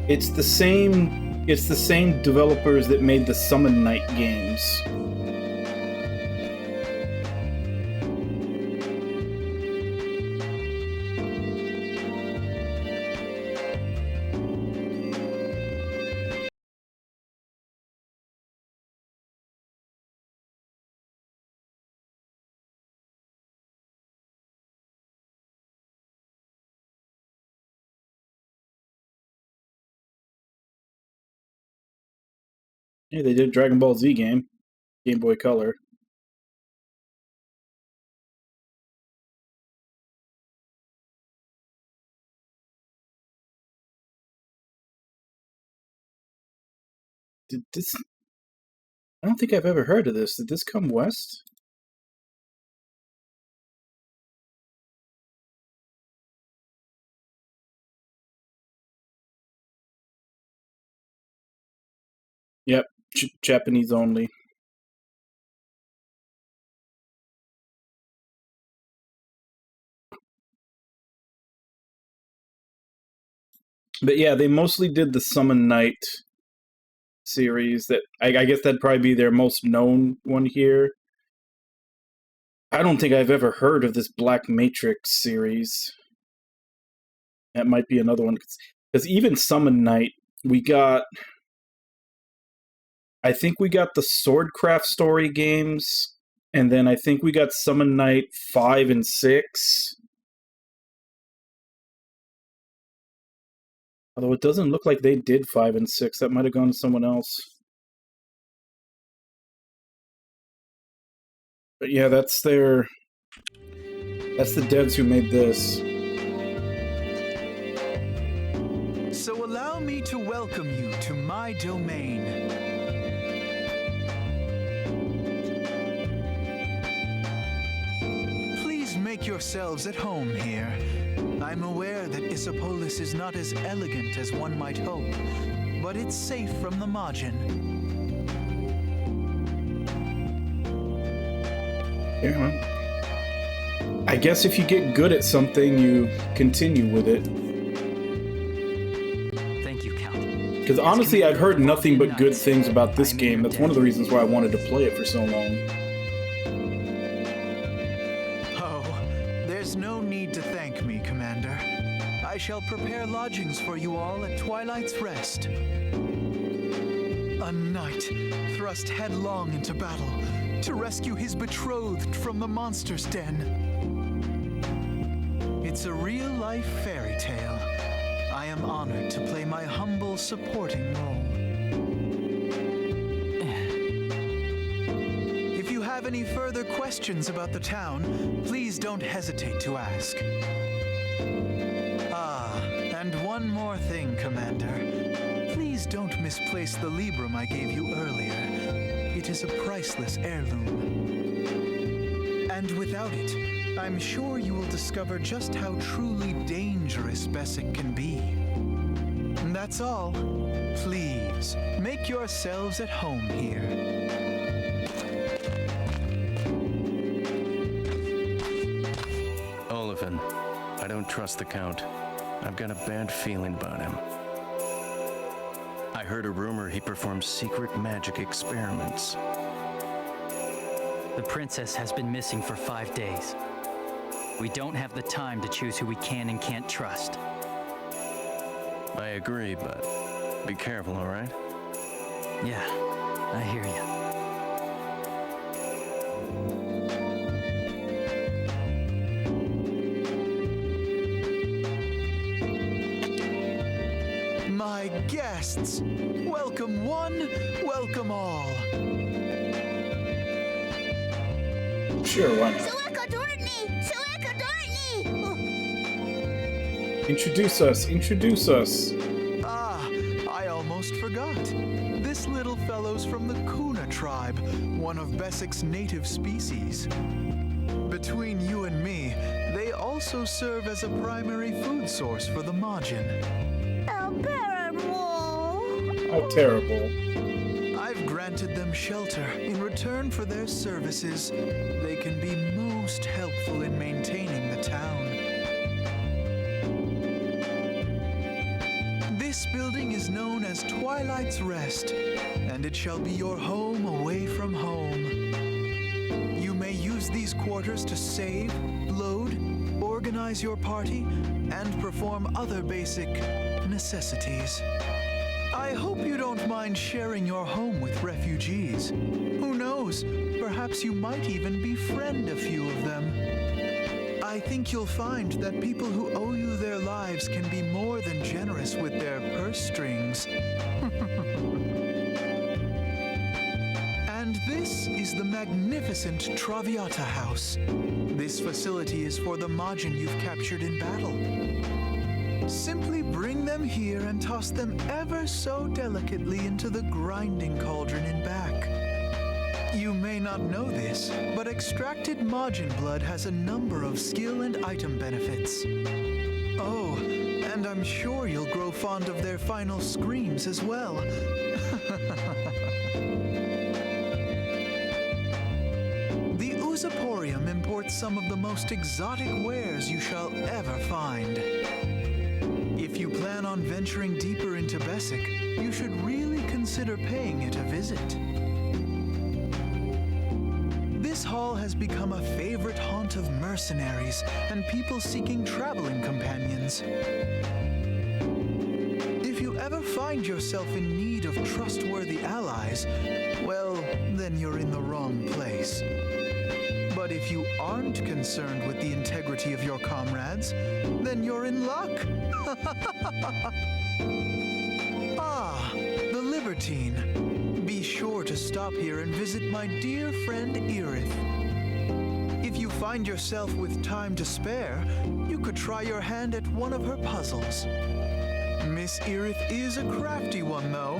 It's the same developers that made the Summon Night games. Yeah, they did a Dragon Ball Z game, Game Boy Color. Did this? I don't think I've ever heard of this. Did this come west? Japanese only. But yeah, they mostly did the Summon Night series. That I guess that'd probably be their most known one here. I don't think I've ever heard of this Black Matrix series. That might be another one. Because even Summon Night, we got... I think we got the Swordcraft story games, and then I think we got Summon Night 5 and 6. Although it doesn't look like they did 5 and 6. That might have gone to someone else. But yeah, that's the devs who made this. So allow me to welcome you to my domain. Please make yourselves at home here. I'm aware that Issopolis is not as elegant as one might hope, but it's safe from the Majin. Yeah, well, I guess if you get good at something, you continue with it. Thank you, Count. Because honestly, I've heard nothing but good things about this game. That's one of the reasons why I wanted to play it for so long. Oh, there's no need to thank me, Commander. I shall prepare lodgings for you all at Twilight's Rest. A knight thrust headlong into battle to rescue his betrothed from the monster's den. It's a real-life fairy tale. I am honored to play my humble supporting role. If you have any further questions about the town, please don't hesitate to ask. Ah, and one more thing, Commander. Please don't misplace the Librum I gave you earlier. It is a priceless heirloom. And without it, I'm sure you will discover just how truly dangerous Bessic can be. And that's all. Please, make yourselves at home here. Olifen, I don't trust the Count. I've got a bad feeling about him. I heard a rumor he performs secret magic experiments. The princess has been missing for 5 days. We don't have the time to choose who we can and can't trust. I agree, but be careful, all right? Yeah, I hear you. My guests, welcome one, welcome all. Sure, why not? Introduce us, introduce us. Ah, I almost forgot. This little fellow's from the Kuna tribe, one of Bessic's native species. Between you and me, they also serve as a primary food source for the Majin. How terrible. I've granted them shelter in return for their services. They can be most helpful in maintaining the town. This building is known as Twilight's Rest, and it shall be your home away from home. You may use these quarters to save, load, organize your party, and perform other basic necessities. I hope you don't mind sharing your home with refugees. Who knows, perhaps you might even befriend a few of them. I think you'll find that people who owe you their lives can be more than generous with their purse strings. And this is the magnificent Traviata House. This facility is for the Majin you've captured in battle. Simply bring them here and toss them ever so delicately into the grinding cauldron in back. You may not know this, but extracted Majin blood has a number of skill and item benefits. Oh, and I'm sure you'll grow fond of their final screams as well. The Oozaporium imports some of the most exotic wares you shall ever find. If you plan on venturing deeper into Bessic, you should really consider paying it a visit. This hall has become a favorite haunt of mercenaries and people seeking traveling companions. If you ever find yourself in need of trustworthy allies, well, then you're in the wrong place. But if you aren't concerned with the integrity of your comrades, then you're in luck. Ah, the Libertine. Be sure to stop here and visit my dear friend Irith. If you find yourself with time to spare, you could try your hand at one of her puzzles. Miss Irith is a crafty one, though.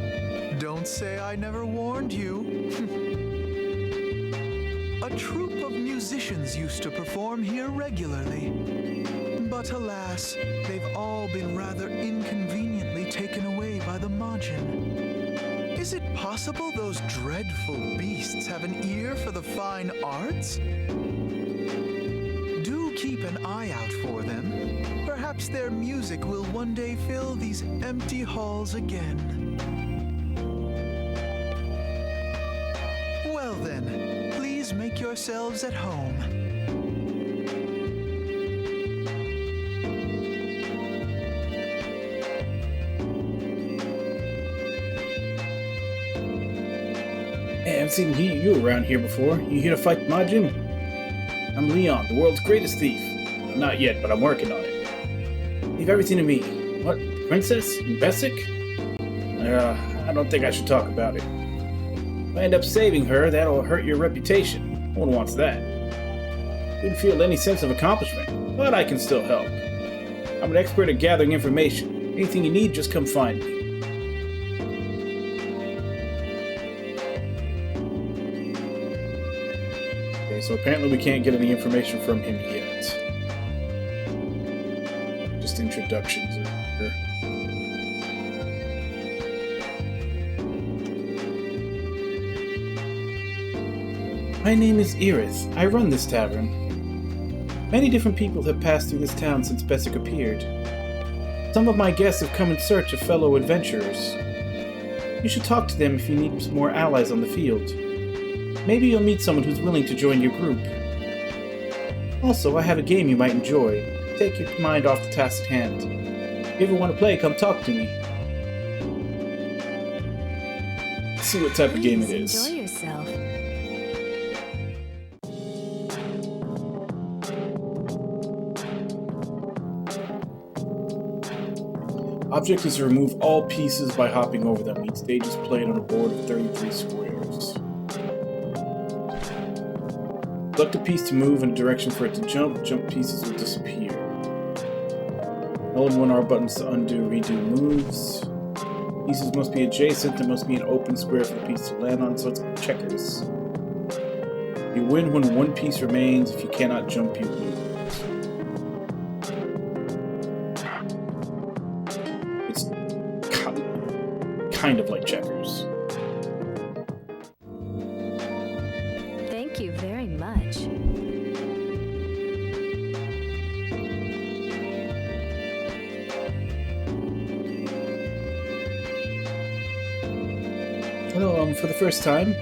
Don't say I never warned you. A troupe of musicians used to perform here regularly. But alas, they've all been rather inconveniently taken away by the Majin. Is it possible those dreadful beasts have an ear for the fine arts? Do keep an eye out for them. Perhaps their music will one day fill these empty halls again. Well then, please make yourselves at home. Hey, I haven't seen you around here before. You here to fight Majin? I'm Leon, the world's greatest thief. Not yet, but I'm working on it. Leave everything to me. What? Princess? In Bessic? I don't think I should talk about it. If I end up saving her, that'll hurt your reputation. No one wants that. Wouldn't feel any sense of accomplishment, but I can still help. I'm an expert at gathering information. Anything you need, just come find me. Okay, so apparently we can't get any information from him yet. Just introductions here. My name is Irith. I run this tavern. Many different people have passed through this town since Bessic appeared. Some of my guests have come in search of fellow adventurers. You should talk to them if you need some more allies on the field. Maybe you'll meet someone who's willing to join your group. Also, I have a game you might enjoy. Take your mind off the task at hand. If you ever want to play, come talk to me. Let's see what type of game it is. Enjoy yourself. Object is to remove all pieces by hopping over them. Each stage is played on a board of 33 squares. Select a piece to move in a direction for it to jump. Jump pieces will disappear. L and 1R buttons to undo, redo moves. Pieces must be adjacent. There must be an open square for the piece to land on, so it's checkers. You win when one piece remains. If you cannot jump, you lose. It's kind of like checkers. Thank you very much. Hello, for the first time,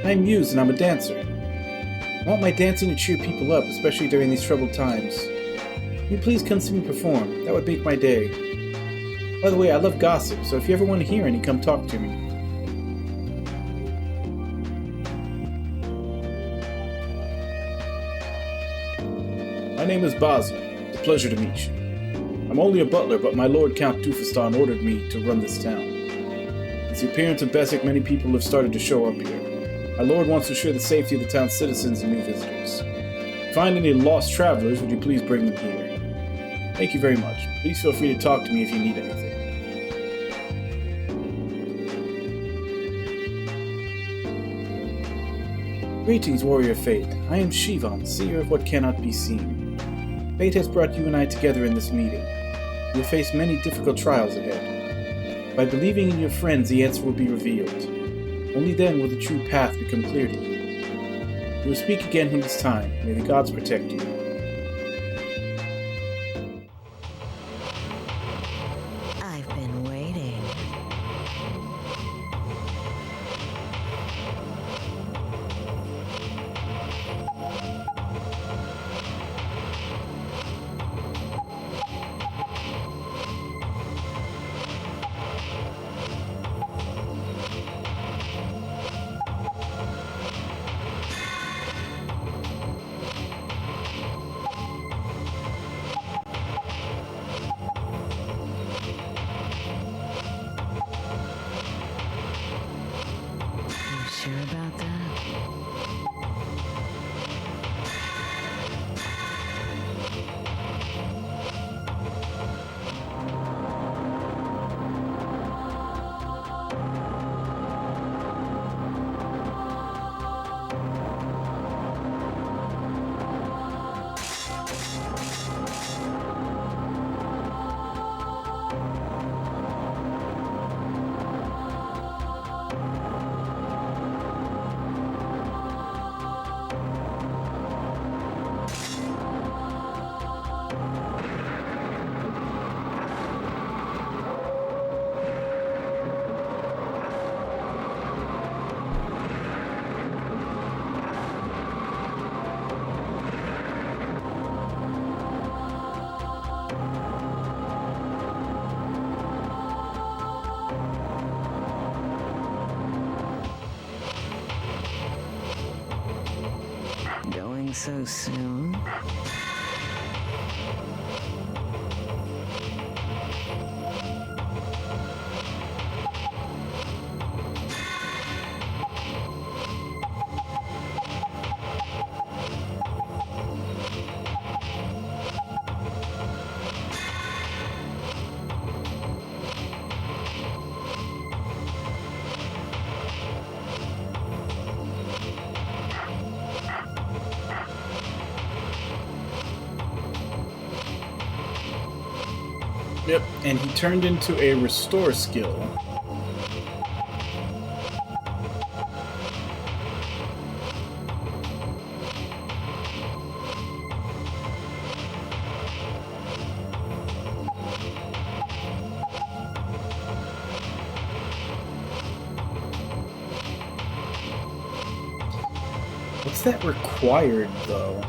I'm Muse and I'm a dancer. I want my dancing to cheer people up, especially during these troubled times. Can you please come see me perform? That would make my day. By the way, I love gossip, so if you ever want to hear any, come talk to me. My name is Basil. It's a pleasure to meet you. I'm only a butler, but my lord Count Doofustan ordered me to run this town. Since the appearance of Bessic, many people have started to show up here. My lord wants to assure the safety of the town's citizens and new visitors. If you find any lost travelers, would you please bring them here? Thank you very much. Please feel free to talk to me if you need anything. Greetings, Warrior Fate. I am Shivan, seer of what cannot be seen. Fate has brought you and I together in this meeting. You will face many difficult trials ahead. By believing in your friends, the answer will be revealed. Only then will the true path become clear to you. You will speak again when it's time. May the gods protect you. I've been waiting. Sure about that? Going so soon? Yep, and he turned into a restore skill. What's that required, though?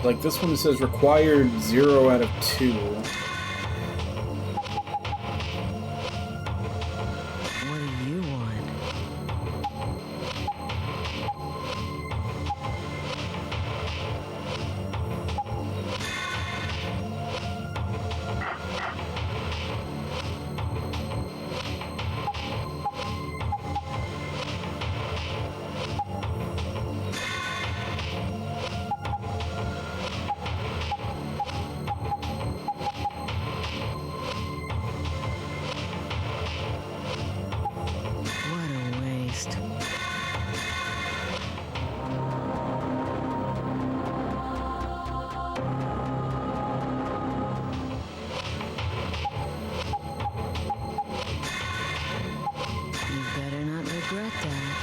Like this one says required 0 out of 2. What do you want? What a waste. You better not regret that.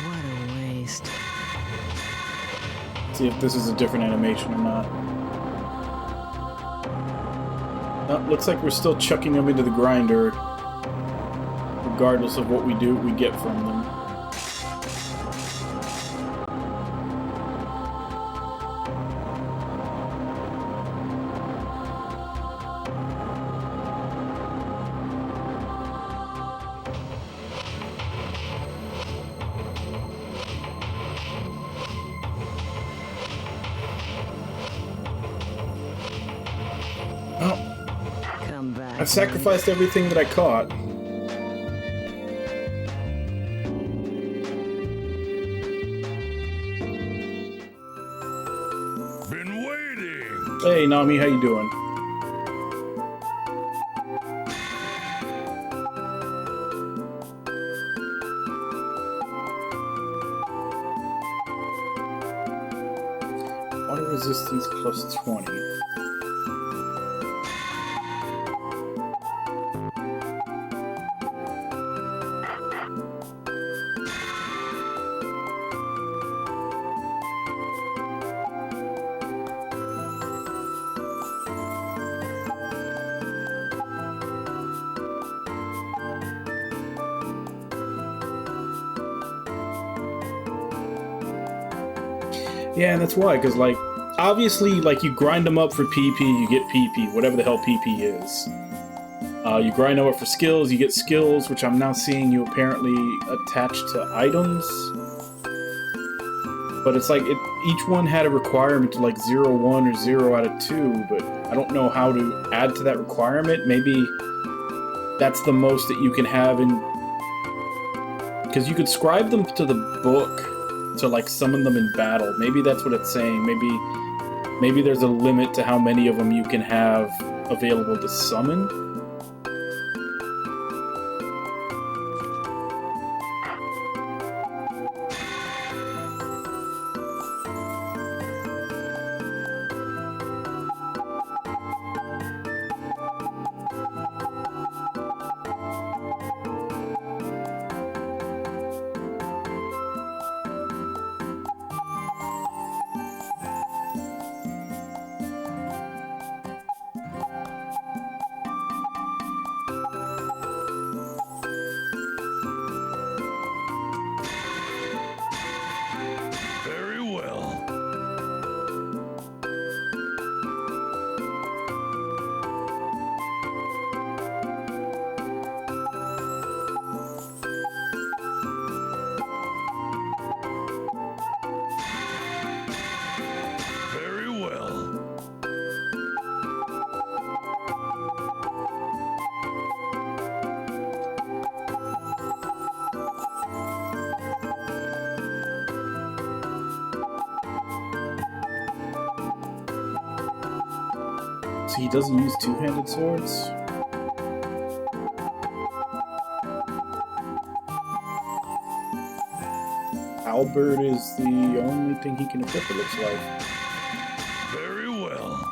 What a waste. See if this is a different animation or not. Oh, looks like we're still chucking them into the grinder. Regardless of what we do, we get from them. Come back. I sacrificed everything that I caught. Been waiting! Hey, Nami, how you doing? plus 20. Yeah, and that's why, because, like, obviously, like, you grind them up for PP, you get PP, whatever the hell PP is. You grind them up for skills, you get skills, which I'm now seeing you apparently attach to items. But it's like, each one had a requirement to, like, 0, 1, or 0 out of 2, but I don't know how to add to that requirement. Maybe that's the most that you can have in... Because you could scribe them to the book to, like, summon them in battle. Maybe that's what it's saying. Maybe there's a limit to how many of them you can have available to summon. Very well. Very well. So he doesn't use two-handed swords? Halberd is the only thing he can equip, it looks like. Very well.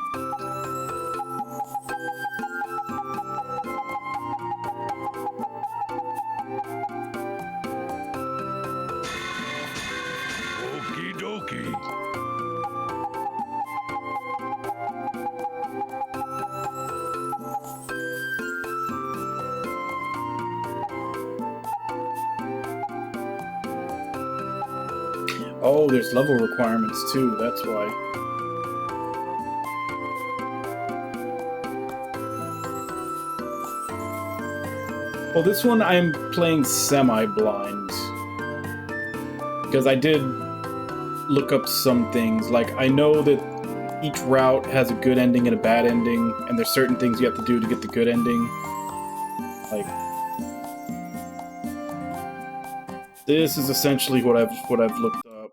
Okie dokie. Oh, there's level requirements too, that's why. Well, this one I'm playing semi-blind. Because I did look up some things. Like, I know that each route has a good ending and a bad ending, and there's certain things you have to do to get the good ending. Like, this is essentially what I've looked up.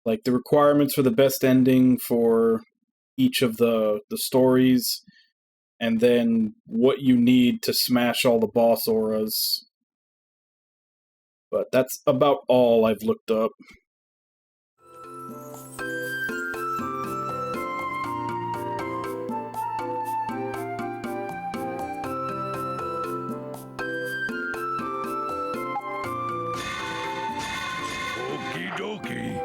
Like, the requirements for the best ending for each of the stories, and then what you need to smash all the boss auras. But that's about all I've looked up. Okie dokie.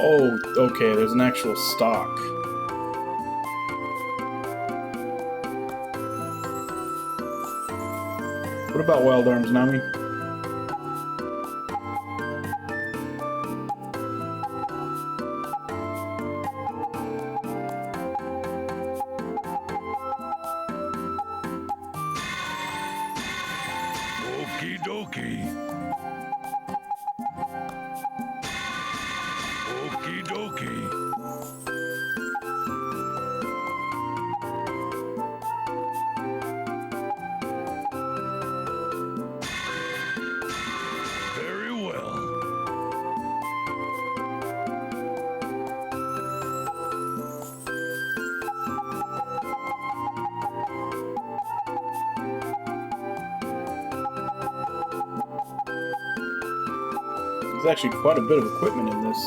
Oh, okay, there's an actual stock. What about Wild Arms, Nami? Okie dokie. Okie dokie. Very well. There's actually quite a bit of equipment in this.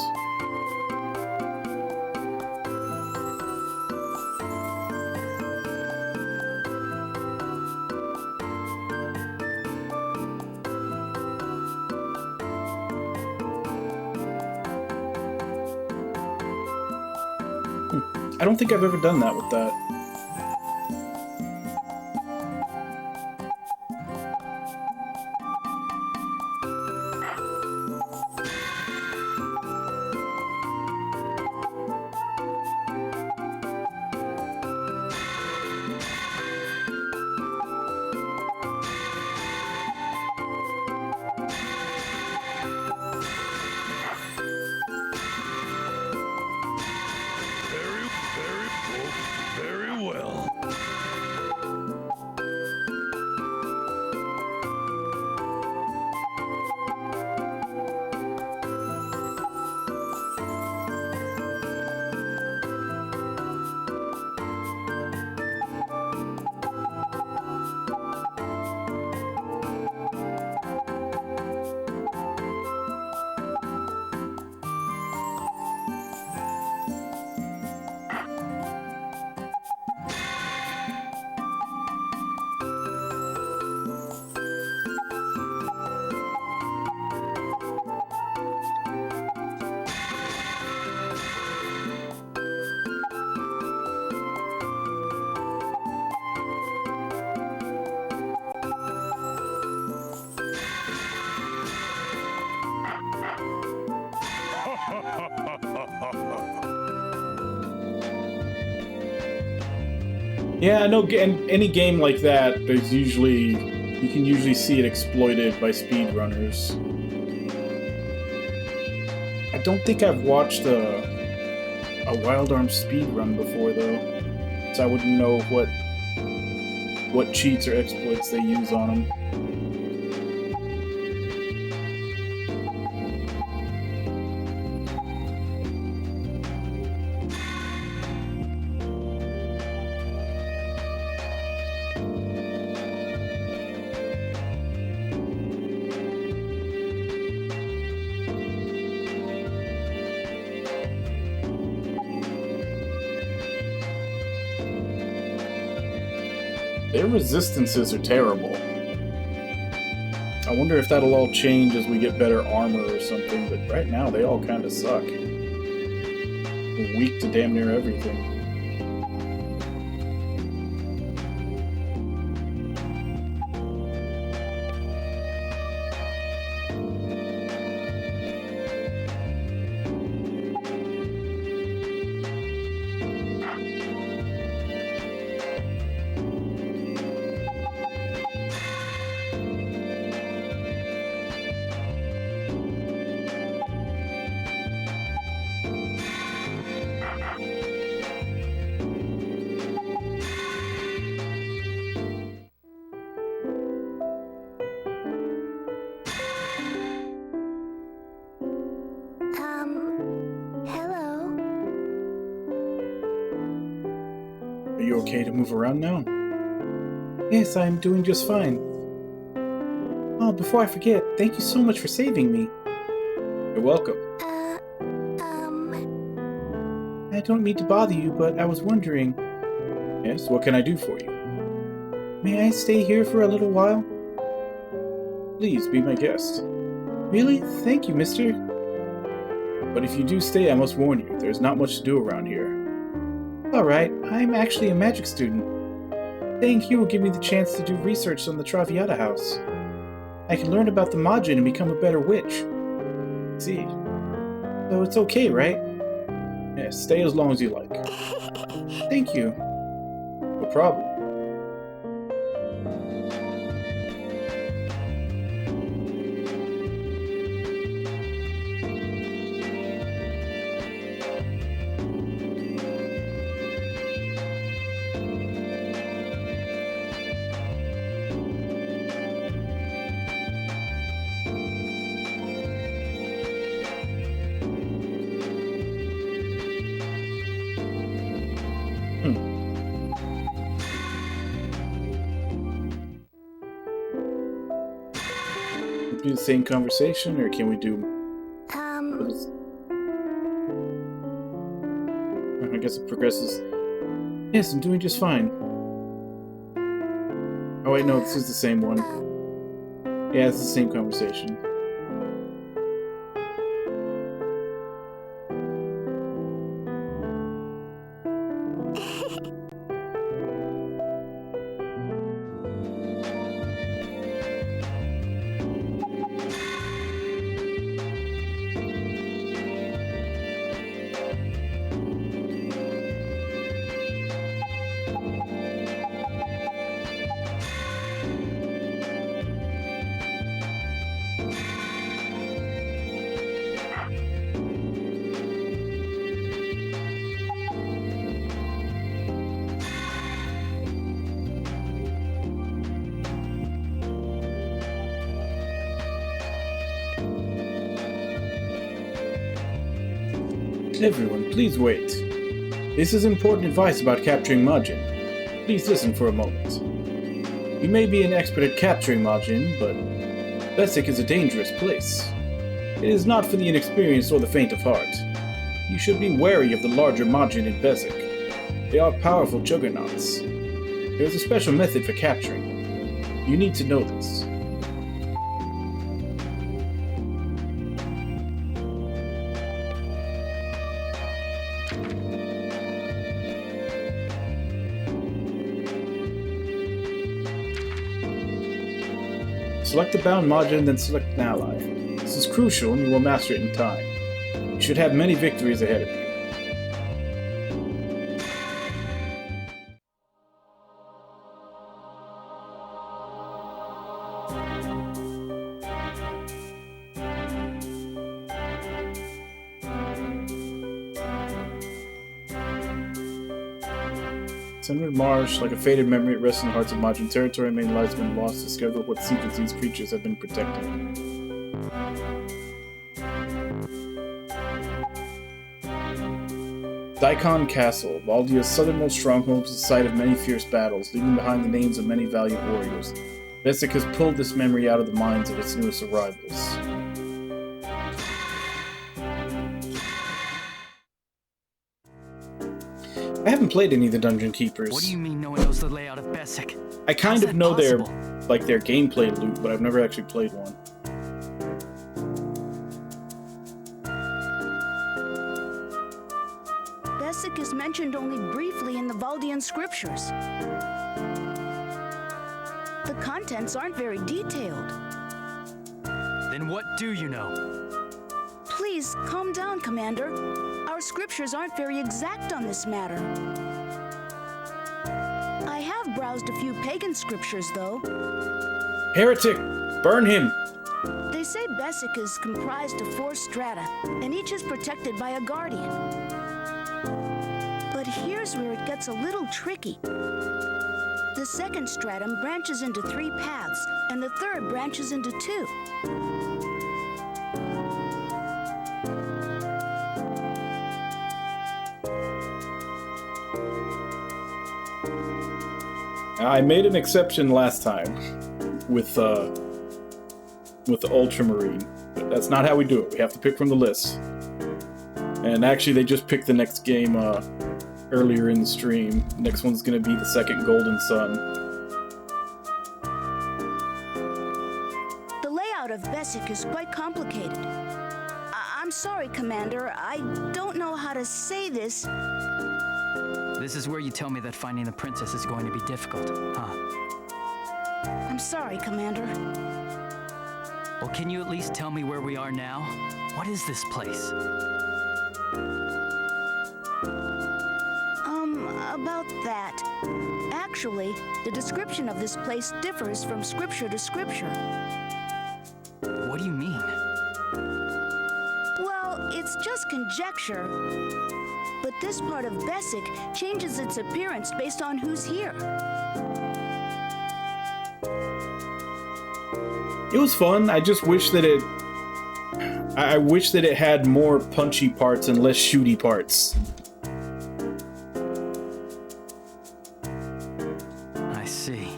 I don't think I've ever done that with that. Very well. Yeah, I know. Any game like that, there's usually you can usually see it exploited by speedrunners. I don't think I've watched a Wild Arms speedrun before though, so I wouldn't know what cheats or exploits they use on them. Their resistances are terrible. I wonder if that'll all change as we get better armor or something, but right now they all kind of suck. We're weak to damn near everything. Hello. Are you okay to move around now? Yes, I am doing just fine. Oh, before I forget, thank you so much for saving me. You're welcome. I don't mean to bother you, but I was wondering... Yes, what can I do for you? May I stay here for a little while? Please, be my guest. Really? Thank you, mister. But if you do stay, I must warn you, there's not much to do around here. Alright, I'm actually a magic student. Staying here will give me the chance to do research on the Traviata house. I can learn about the Majin and become a better witch. See. So it's okay, right? Yeah, stay as long as you like. Thank you. No problem. Do the same conversation, or can we do... I guess it progresses. Yes, I'm doing just fine. Oh wait, no, this is the same one. Yeah, it's the same conversation. Everyone, please wait. This is important advice about capturing Majin. Please listen for a moment. You may be an expert at capturing Majin, but Besik is a dangerous place. It is not for the inexperienced or the faint of heart. You should be wary of the larger Majin in Besik. They are powerful juggernauts. There is a special method for capturing them. You need to know this. Select the bound Majin, then select an ally. This is crucial, and you will master it in time. You should have many victories ahead of you. Sunward Marsh, like a faded memory, it rests in the hearts of Majin territory. Main lives have been lost. Discover what secrets these creatures have been protecting. Daikon Castle, Valdia's southernmost stronghold, is the site of many fierce battles, leaving behind the names of many valiant warriors. Besik has pulled this memory out of the minds of its newest arrivals. I haven't played any of the Dungeon Keepers. What do you mean no one knows the layout of Besik? I kind of know their gameplay loop, but I've never actually played one. Besik is mentioned only briefly in the Valdian scriptures. The contents aren't very detailed. Then what do you know? Please, calm down, Commander. Our scriptures aren't very exact on this matter. I have browsed a few pagan scriptures, though. Heretic! Burn him! They say Besik is comprised of 4 strata, and each is protected by a guardian. But here's where it gets a little tricky. The second stratum branches into 3 paths, and the third branches into 2. I made an exception last time with the Ultramarine. But that's not how we do it. We have to pick from the list. And actually, they just picked the next game earlier in the stream. Next one's going to be the second Golden Sun. The layout of Besik is quite complicated. I'm sorry, Commander. I don't know how to say this. This is where you tell me that finding the princess is going to be difficult, huh? I'm sorry, Commander. Well, can you at least tell me where we are now? What is this place? About that. Actually, the description of this place differs from scripture to scripture. What do you mean? Well, it's just conjecture. But this part of Bessic changes its appearance based on who's here. It was fun. I just wish that I wish that it had more punchy parts and less shooty parts. I see.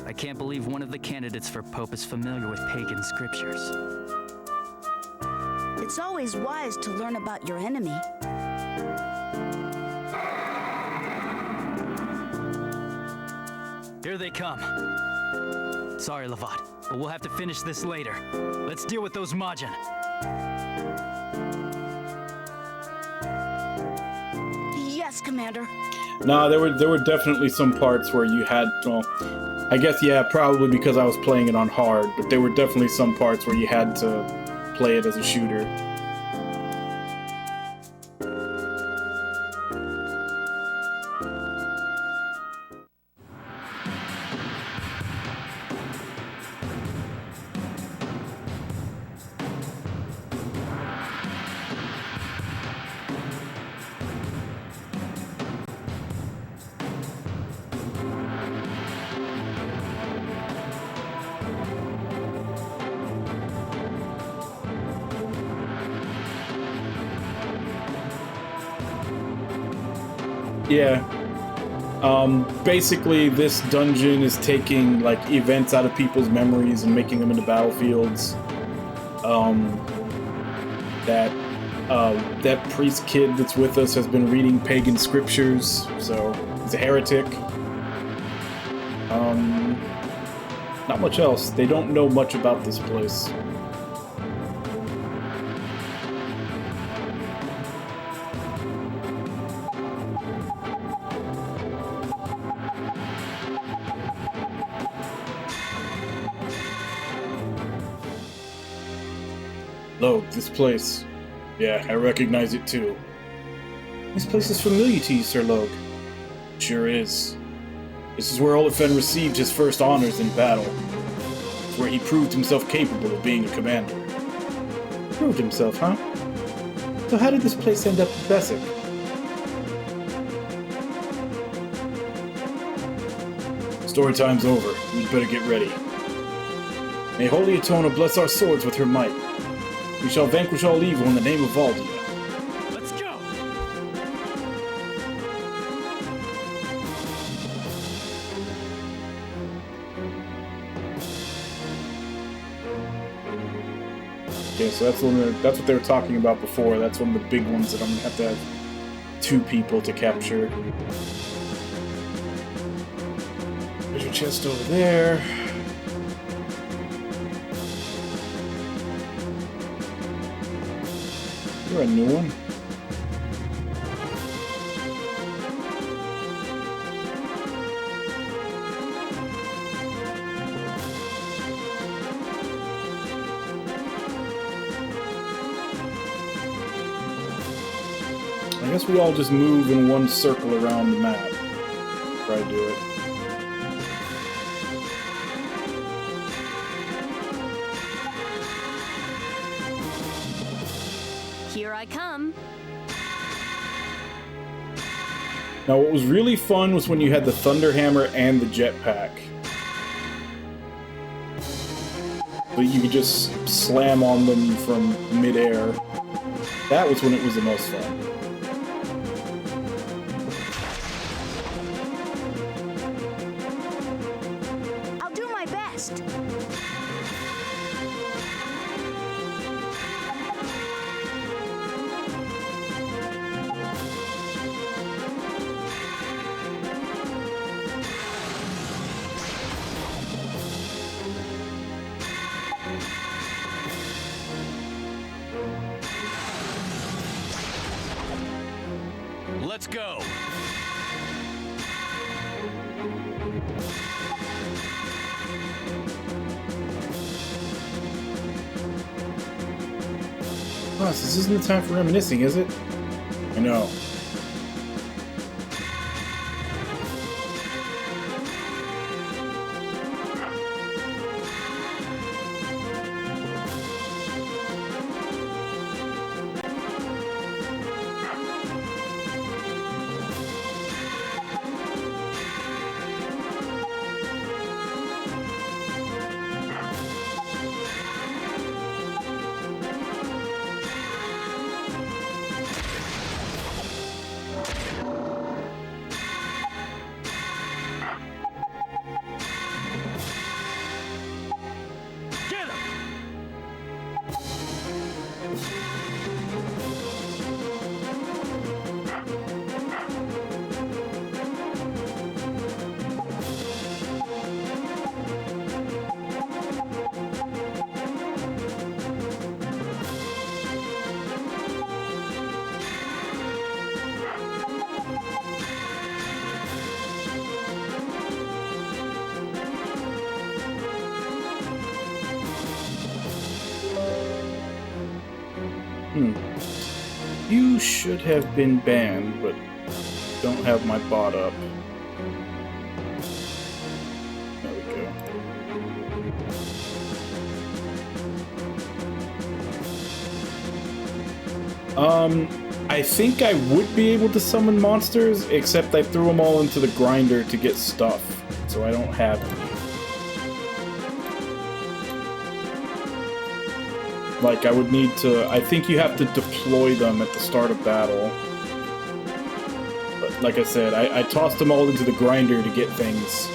I can't believe one of the candidates for Pope is familiar with pagan scriptures. It's always wise to learn about your enemy. Here they come. Sorry, Lavad, but we'll have to finish this later. Let's deal with those Majin. Yes, Commander. Nah, there were definitely some parts where you had, well, I guess, yeah, probably because I was playing it on hard, but there were definitely some parts where you had to play it as a shooter. Yeah. Basically, this dungeon is taking, like, events out of people's memories and making them into battlefields. That priest kid that's with us has been reading pagan scriptures, so he's a heretic. Not much else. They don't know much about this place. Look, this place. Yeah, I recognize it too. This place is familiar to you, Sir Logue. Sure is. This is where Olifen received his first honors in battle. It's where he proved himself capable of being a commander. Proved himself, huh? So how did this place end up in Bessic? Story time's over. We'd better get ready. May Holy Atona bless our swords with her might. We shall vanquish all evil in the name of Valdia. Let's go! Okay, so that's what they were talking about before. That's one of the big ones that I'm gonna have to have 2 people to capture. There's your chest over there. You're a new one. I guess we all just move in one circle around the map. Try to do it. Here I come. Now, what was really fun was when you had the Thunder Hammer and the Jetpack. But you could just slam on them from midair. That was when it was the most fun. I'll do my best. Let's go. Oh, this isn't the time for reminiscing, is it? I know. You should have been banned, but don't have my bot up. There we go. I think I would be able to summon monsters, except I threw them all into the grinder to get stuff, so I don't have any. Like, I would need to... I think you have to deploy them at the start of battle. But like I said, I tossed them all into the grinder to get things.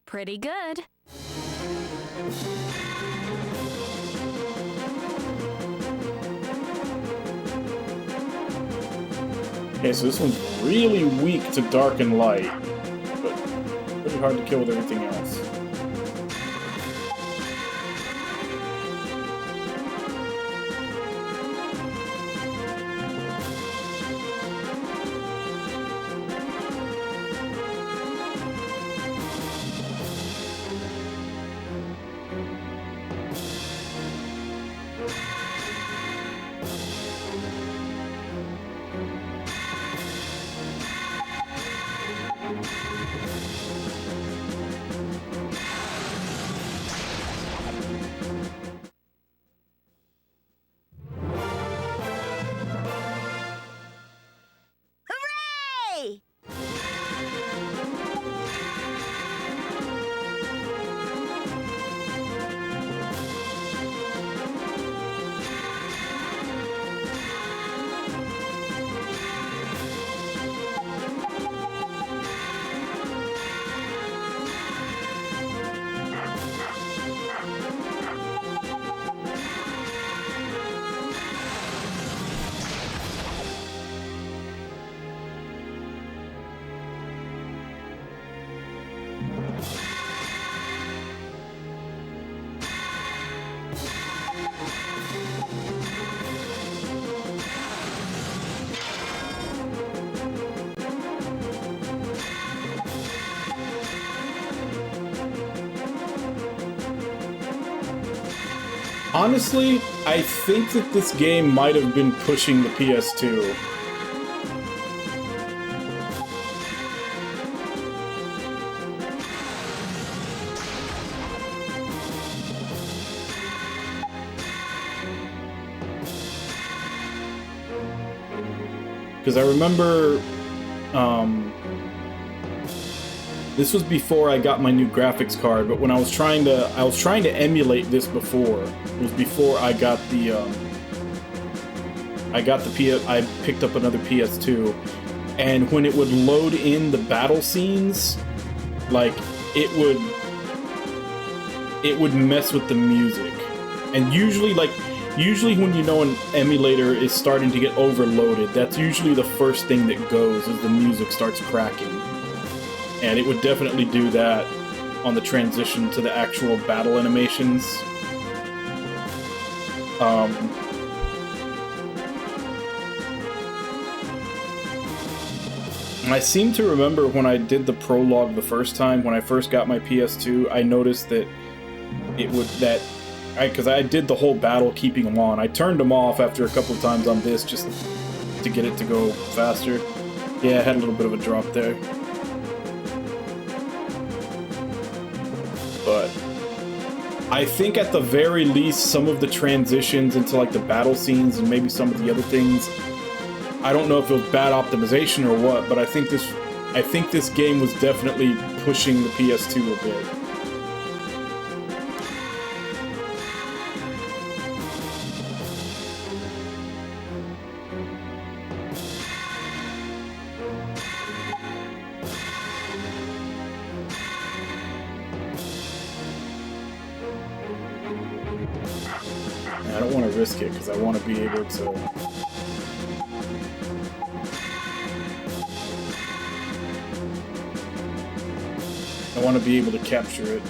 Pretty good. Okay, so this one's really weak to dark and light, but pretty hard to kill with everything else. Hooray! Honestly, I think that this game might have been pushing the PS2. Because I remember, this was before I got my new graphics card, but when I was trying to emulate this before. It was before I got the, I picked up another PS2, and when it would load in the battle scenes, like, it would mess with the music. And usually when you know an emulator is starting to get overloaded, that's usually the first thing that goes as the music starts cracking. And it would definitely do that on the transition to the actual battle animations. I seem to remember when I did the prologue the first time, when I first got my PS2, I noticed that it would, because I did the whole battle keeping them on. I turned them off after a couple of times on this just to get it to go faster. Yeah, I had a little bit of a drop there. But I think at the very least some of the transitions into like the battle scenes and maybe some of the other things, I don't know if it was bad optimization or what, but I think this game was definitely pushing the PS2 a bit. I don't want to risk it because I want to be able to... I want to be able to capture it.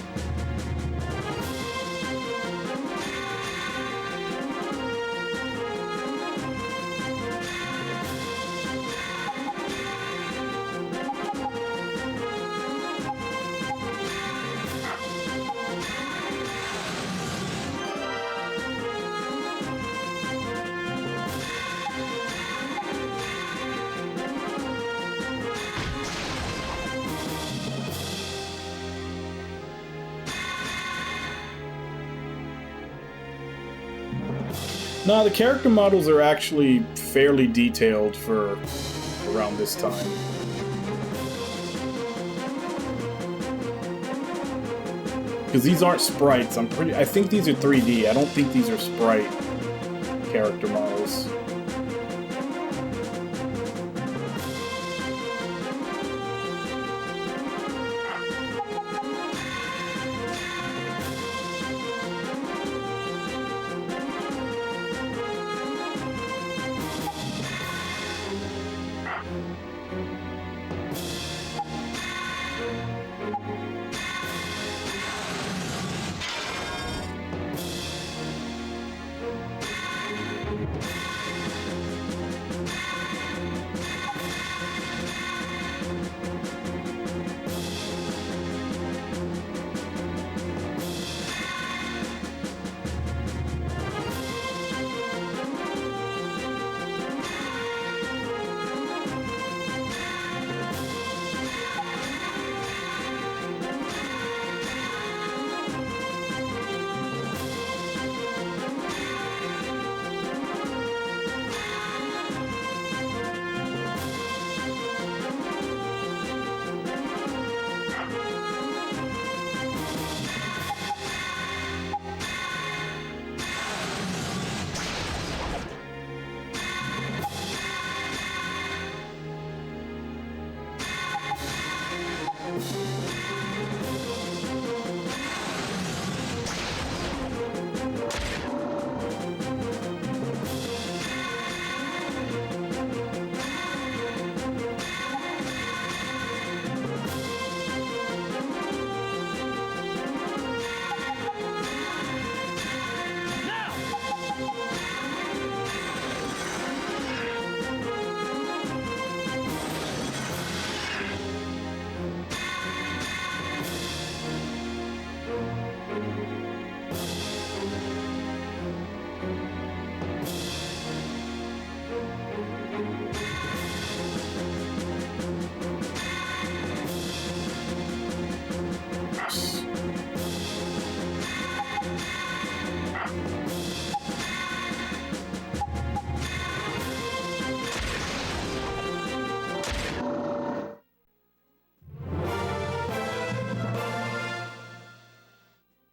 No, the character models are actually fairly detailed for around this time. Because these aren't sprites. I think these are 3D. I don't think these are sprite character models.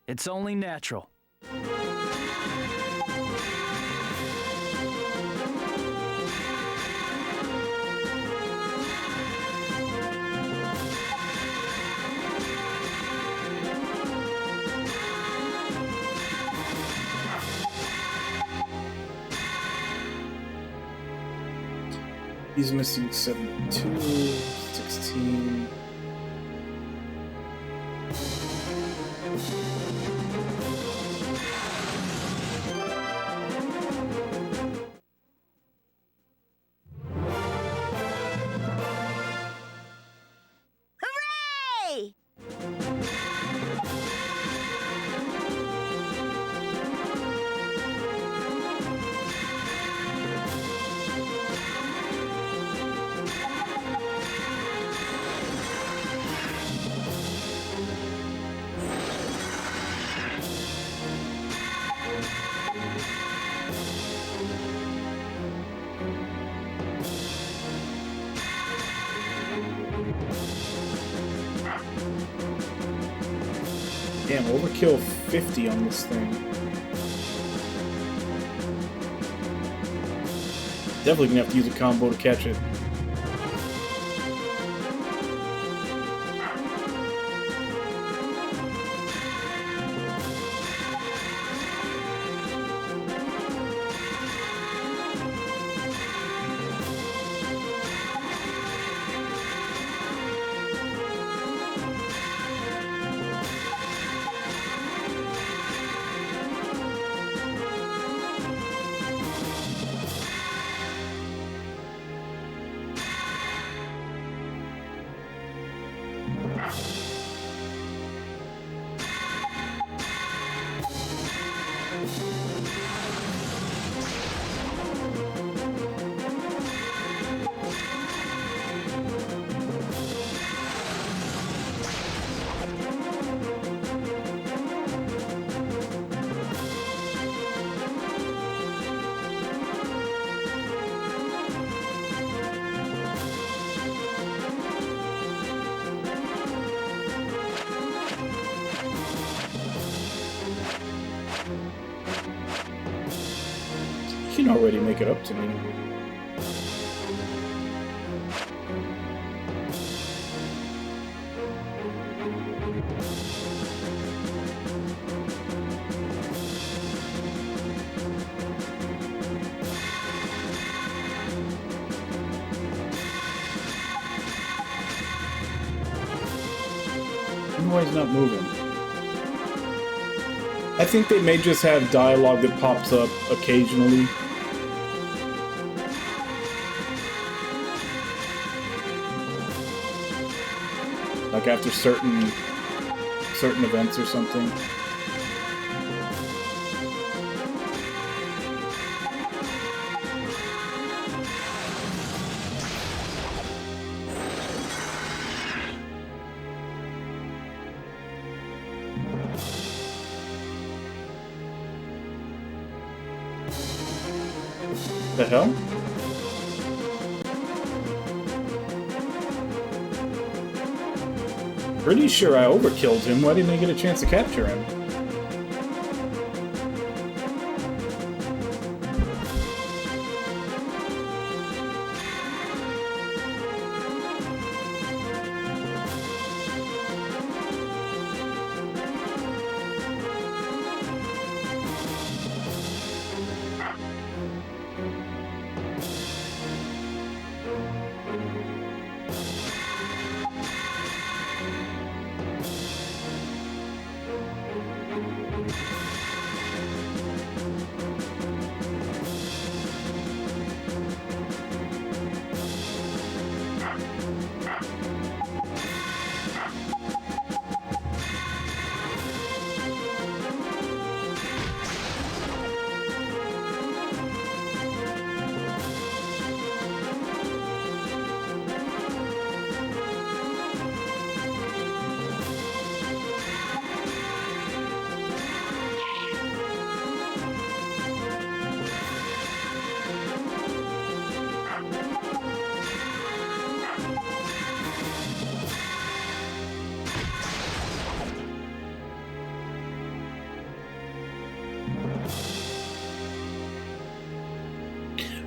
It's only natural. He's missing 72, 16. Hooray! Damn, overkill 50 on this thing. Definitely gonna have to use a combo to catch it. You can already make it up to me. Why he's not moving? I think they may just have dialogue that pops up occasionally. Like after certain events or something. The hell? Pretty sure I overkilled him. Why didn't I get a chance to capture him?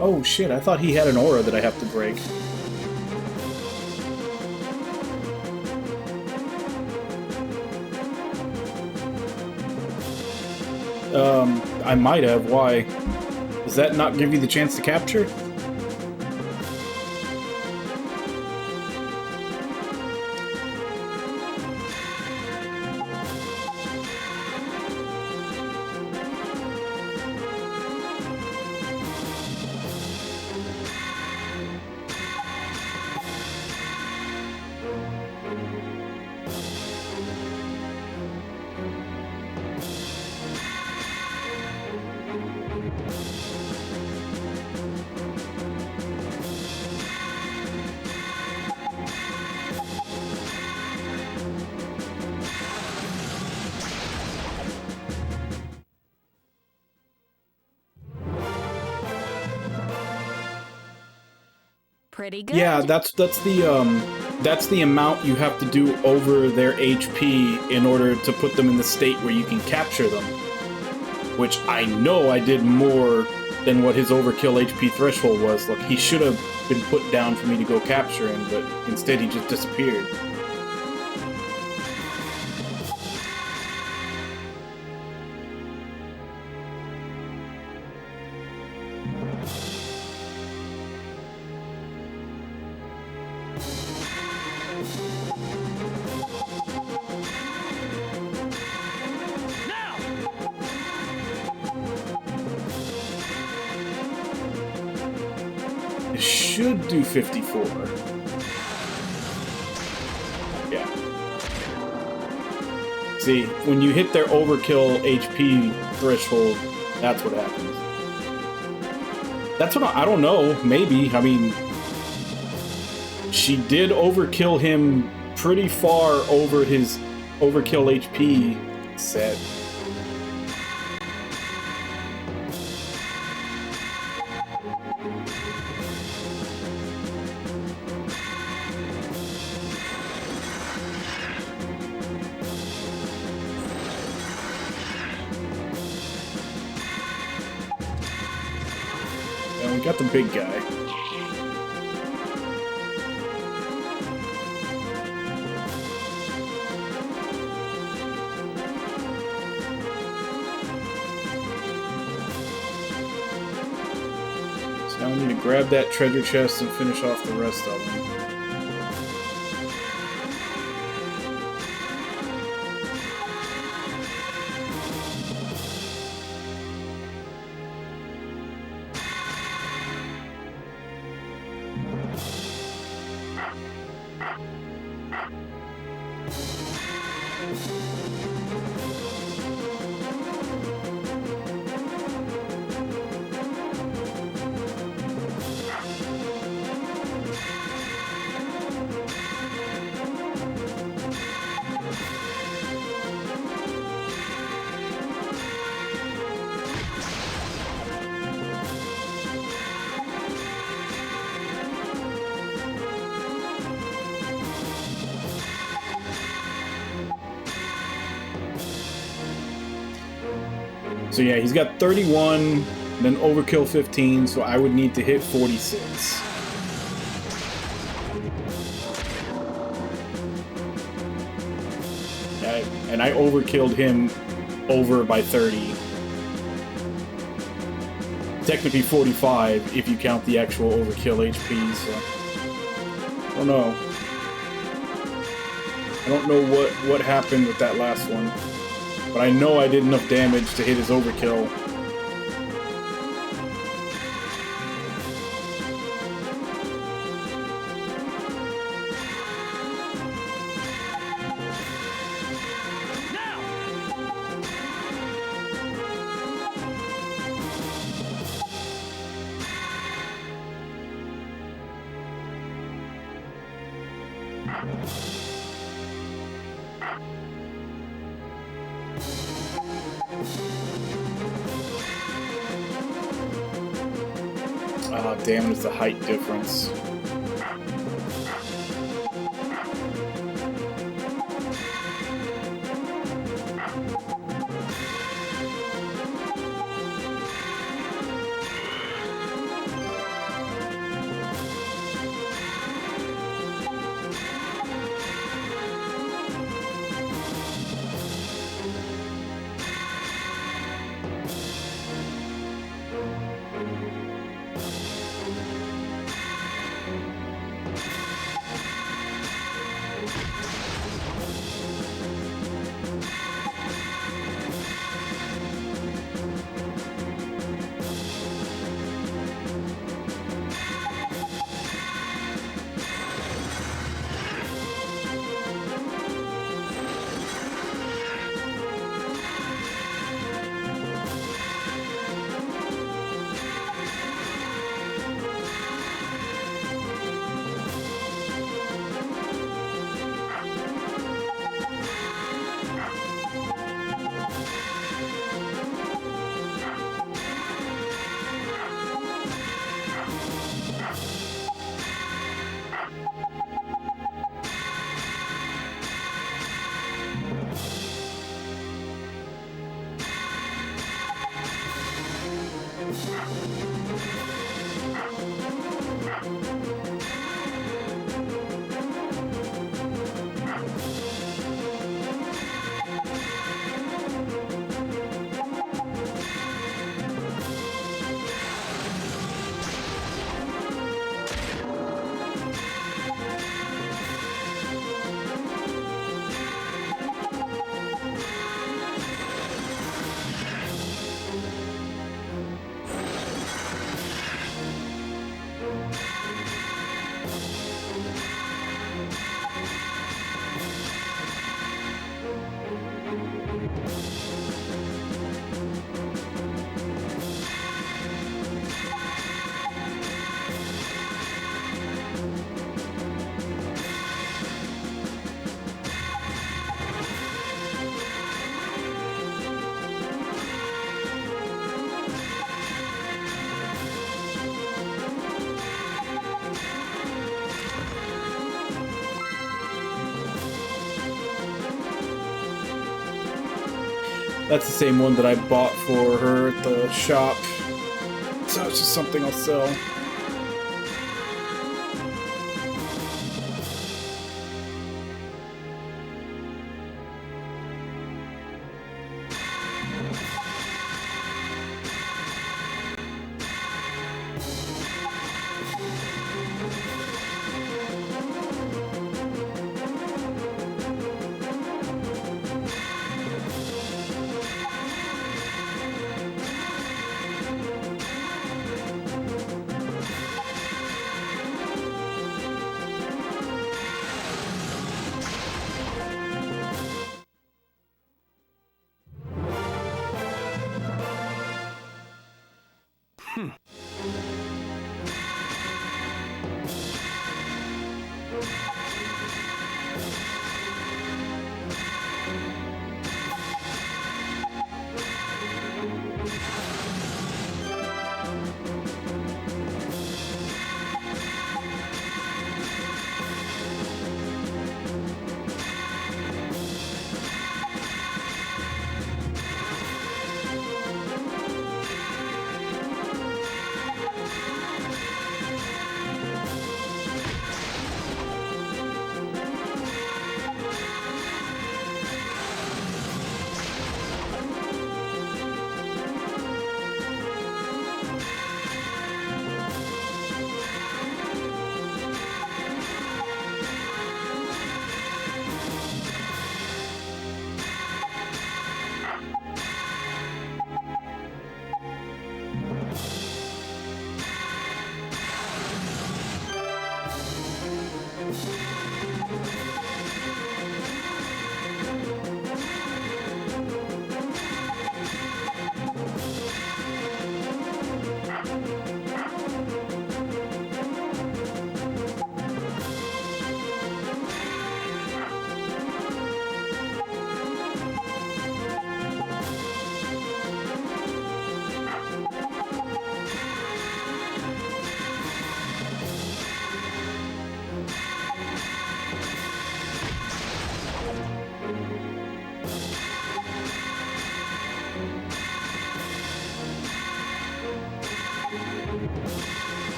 Oh shit, I thought he had an aura that I have to break. I might have. Why? Does that not give you the chance to capture? Pretty good. Yeah, that's the amount you have to do over their HP in order to put them in the state where you can capture them. Which I know I did more than what his overkill HP threshold was. Look, he should have been put down for me to go capture him, but instead he just disappeared. Should do 54. Yeah. See, when you hit their overkill HP threshold, that's what happens. That's what I don't know. Maybe. I mean, she did overkill him pretty far over his overkill HP set. And we got the big guy. So now we need to grab that treasure chest and finish off the rest of them. So yeah, he's got 31, then overkill 15, so I would need to hit 46. And I overkilled him over by 30. Technically 45 if you count the actual overkill HP, so I don't know. I don't know what happened with that last one. But I know I did enough damage to hit his overkill. Oh, damn, it's the height difference. That's the same one that I bought for her at the shop. So it's just something I'll sell.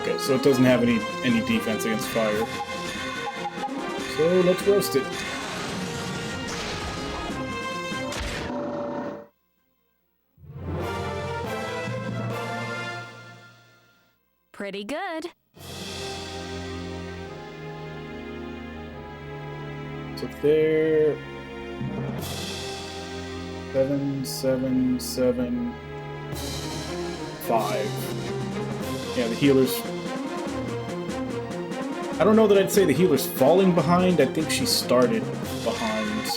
Okay, so it doesn't have any defense against fire. So let's roast it. Pretty good. So there. 7, 7, 7, 5. Yeah, the healer's... I don't know that I'd say the healer's falling behind. I think she started behind.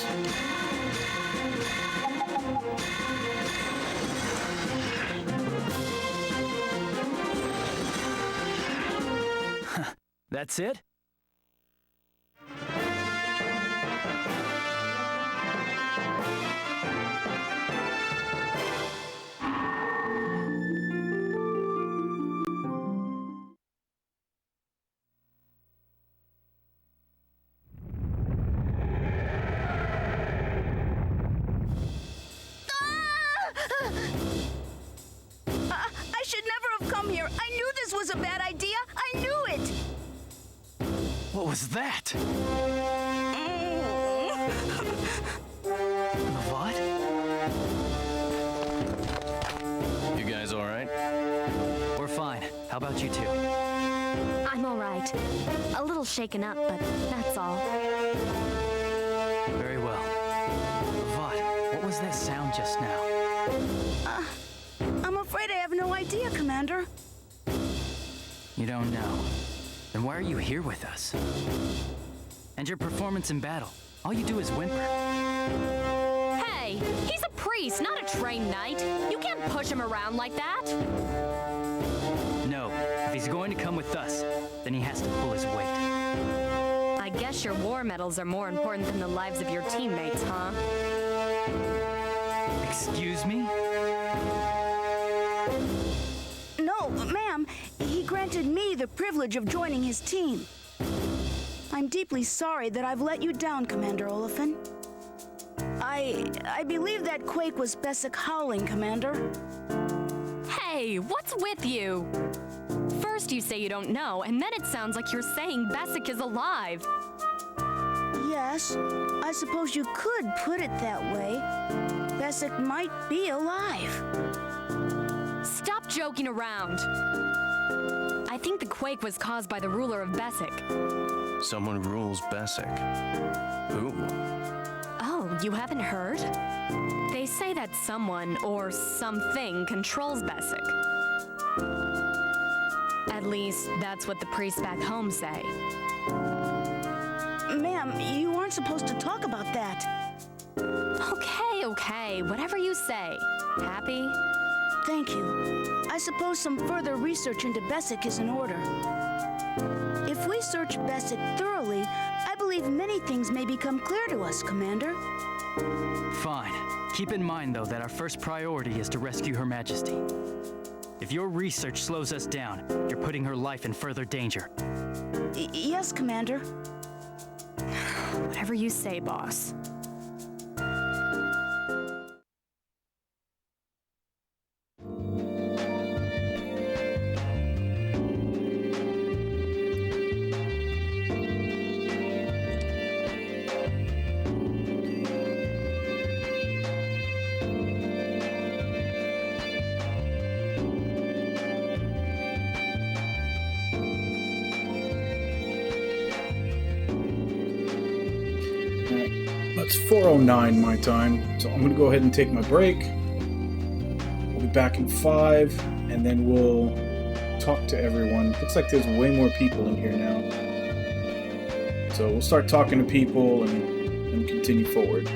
That's it? I should never have come here. I knew this was a bad idea. I knew it. What was that? What? You guys all right? We're fine. How about you two? I'm all right. A little shaken up, but that's all. Very well. What was that sound just now? I'm afraid I have no idea, Commander. You don't know. Then why are you here with us? And your performance in battle? All you do is whimper. Hey, he's a priest, not a trained knight. You can't push him around like that. No, if he's he's going to come with us, then he has to pull his weight. I guess your war medals are more important than the lives of your teammates, huh? Excuse me? No, ma'am. He granted me the privilege of joining his team. I'm deeply sorry that I've let you down, Commander Olifen. I believe that quake was Bessic howling, Commander. Hey, what's with you? First you say you don't know, and then it sounds like you're saying Bessic is alive. Yes, I suppose you could put it that way. Bessic might be alive. Stop joking around. I think the quake was caused by the ruler of Bessic. Someone rules Bessic. Who? Oh, you haven't heard? They say that someone or something controls Bessic. At least, that's what the priests back home say. Ma'am, you aren't supposed to talk about that. Okay, whatever you say. Happy? Thank you. I suppose some further research into Bessic is in order. If we search Bessic thoroughly, I believe many things may become clear to us, Commander. Fine. Keep in mind, though, that our first priority is to rescue Her Majesty. If your research slows us down, you're putting her life in further danger. Yes, Commander. Whatever you say, boss. It's 4:09 my time, so I'm going to go ahead and take my break. We'll be back in 5, and then we'll talk to everyone. Looks like there's way more people in here now. So we'll start talking to people and continue forward.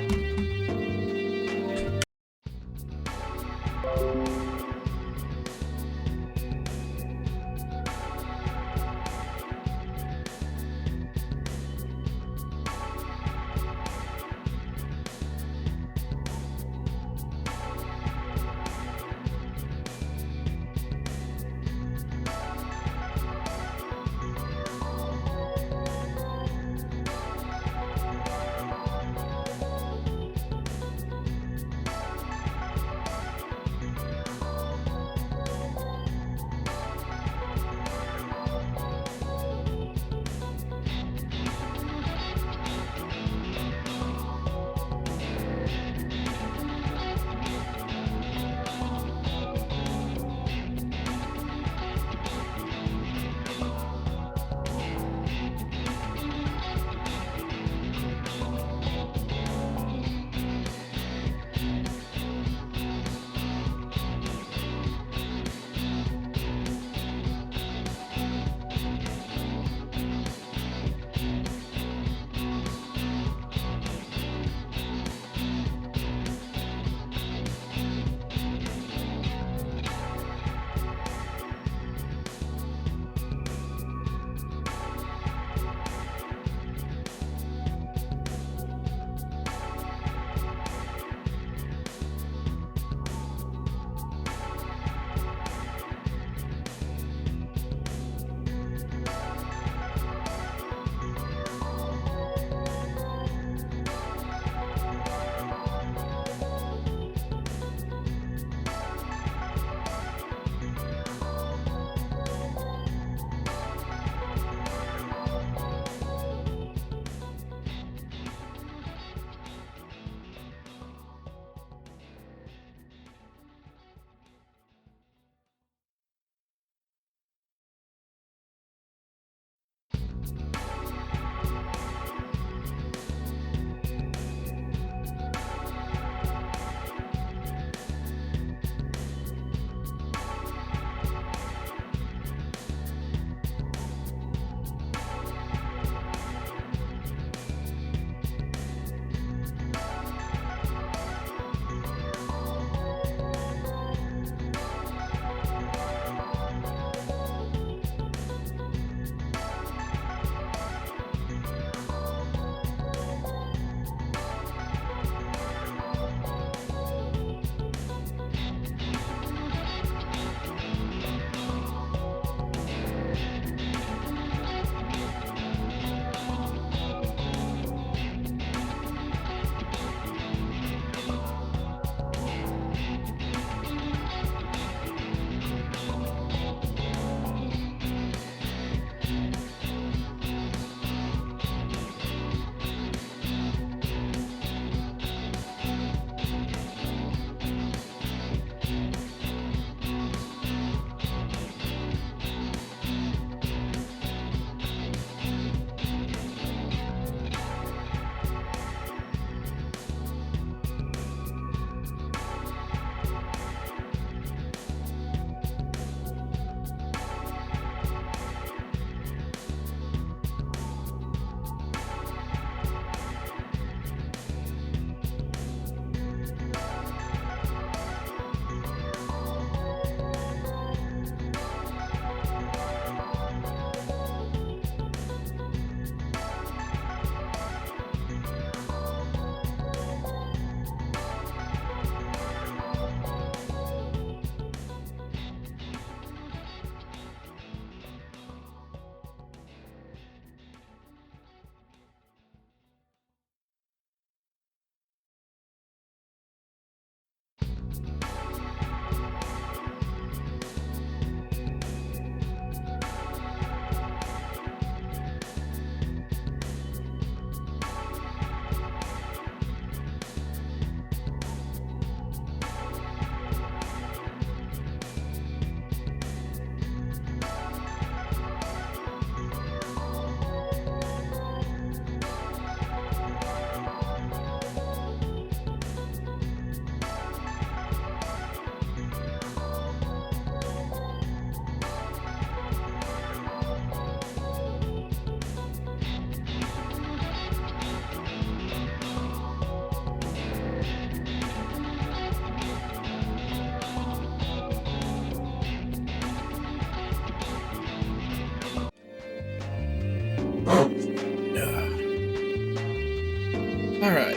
Alright,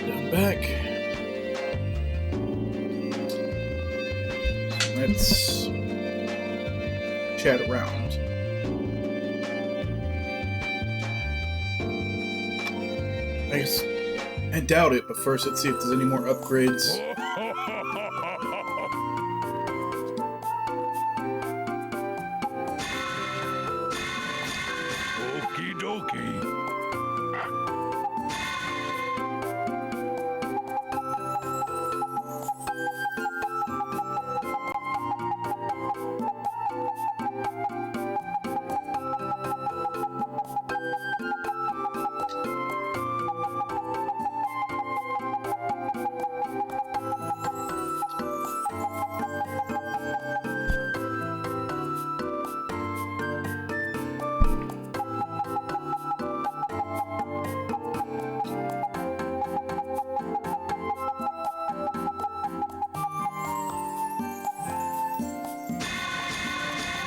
I'm back. Let's chat around. I doubt it, but first let's see if there's any more upgrades. Okie dokie.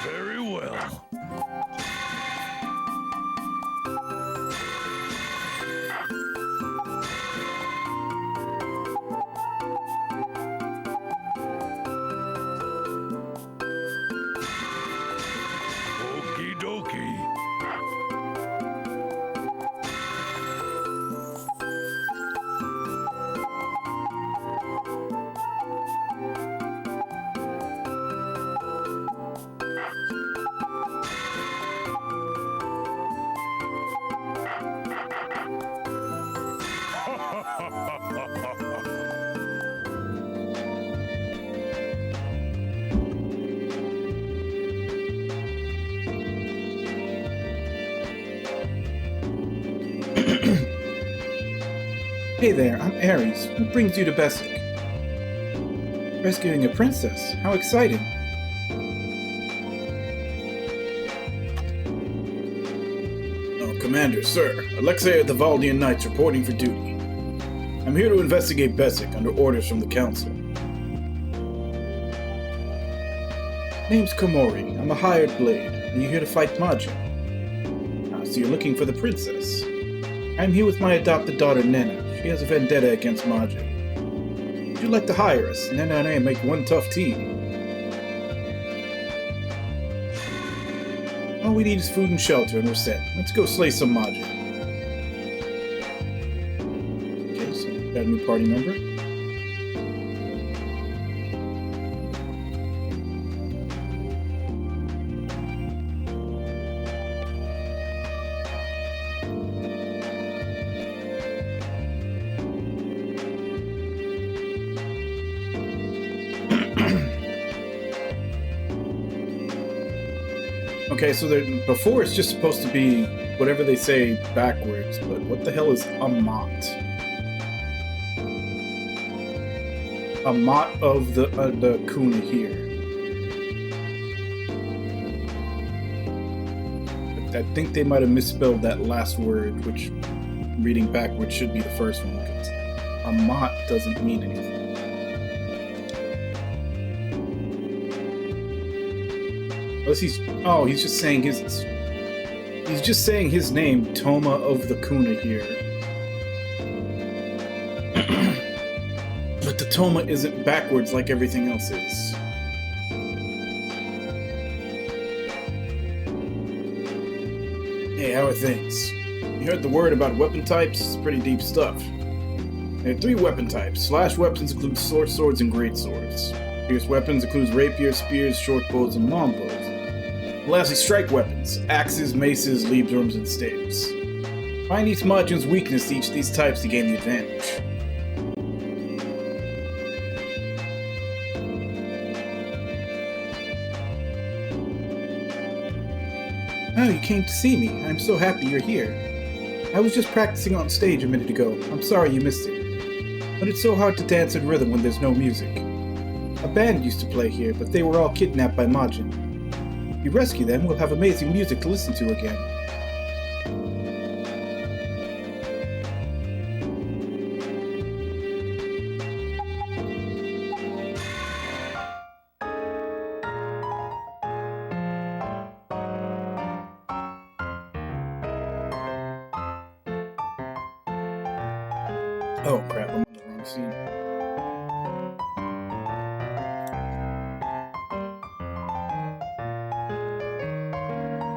Very well. Okie dokie. Hey there, I'm Ares. What brings you to Bessic? Rescuing a princess. How exciting. Oh, Commander, sir. Alexei of the Valdian Knights reporting for duty. I'm here to investigate Bessic under orders from the Council. Name's Komori. I'm a hired blade. Are you here to fight Majin? Ah, so you're looking for the princess. I'm here with my adopted daughter, Nena. She has a vendetta against Majin. Would you like to hire us? Nena and I make one tough team. All we need is food and shelter, and we're set. Let's go slay some Majin. Okay, so we got a new party member. Okay, so before it's just supposed to be whatever they say backwards, but what the hell is Amat? Amat of the Kuna here. I think they might have misspelled that last word, which reading backwards should be the first one, because Amat doesn't mean anything. Unless he's just saying his name, Toma of the Kuna here. But the Toma isn't backwards like everything else is. Hey, how are things? You heard the word about weapon types? It's pretty deep stuff. There are 3 weapon types. Slash weapons include short swords and great swords. Pierce weapons includes rapiers, spears, short bows, and long bows. Lastly, strike weapons, axes, maces, libdrums, and staves. Find each Majin's weakness to each of these types to gain the advantage. Oh, you came to see me. I'm so happy you're here. I was just practicing on stage a minute ago. I'm sorry you missed it. But it's so hard to dance in rhythm when there's no music. A band used to play here, but they were all kidnapped by Majin. If you rescue them, we'll have amazing music to listen to again. Oh crap, I'm on the wrong scene.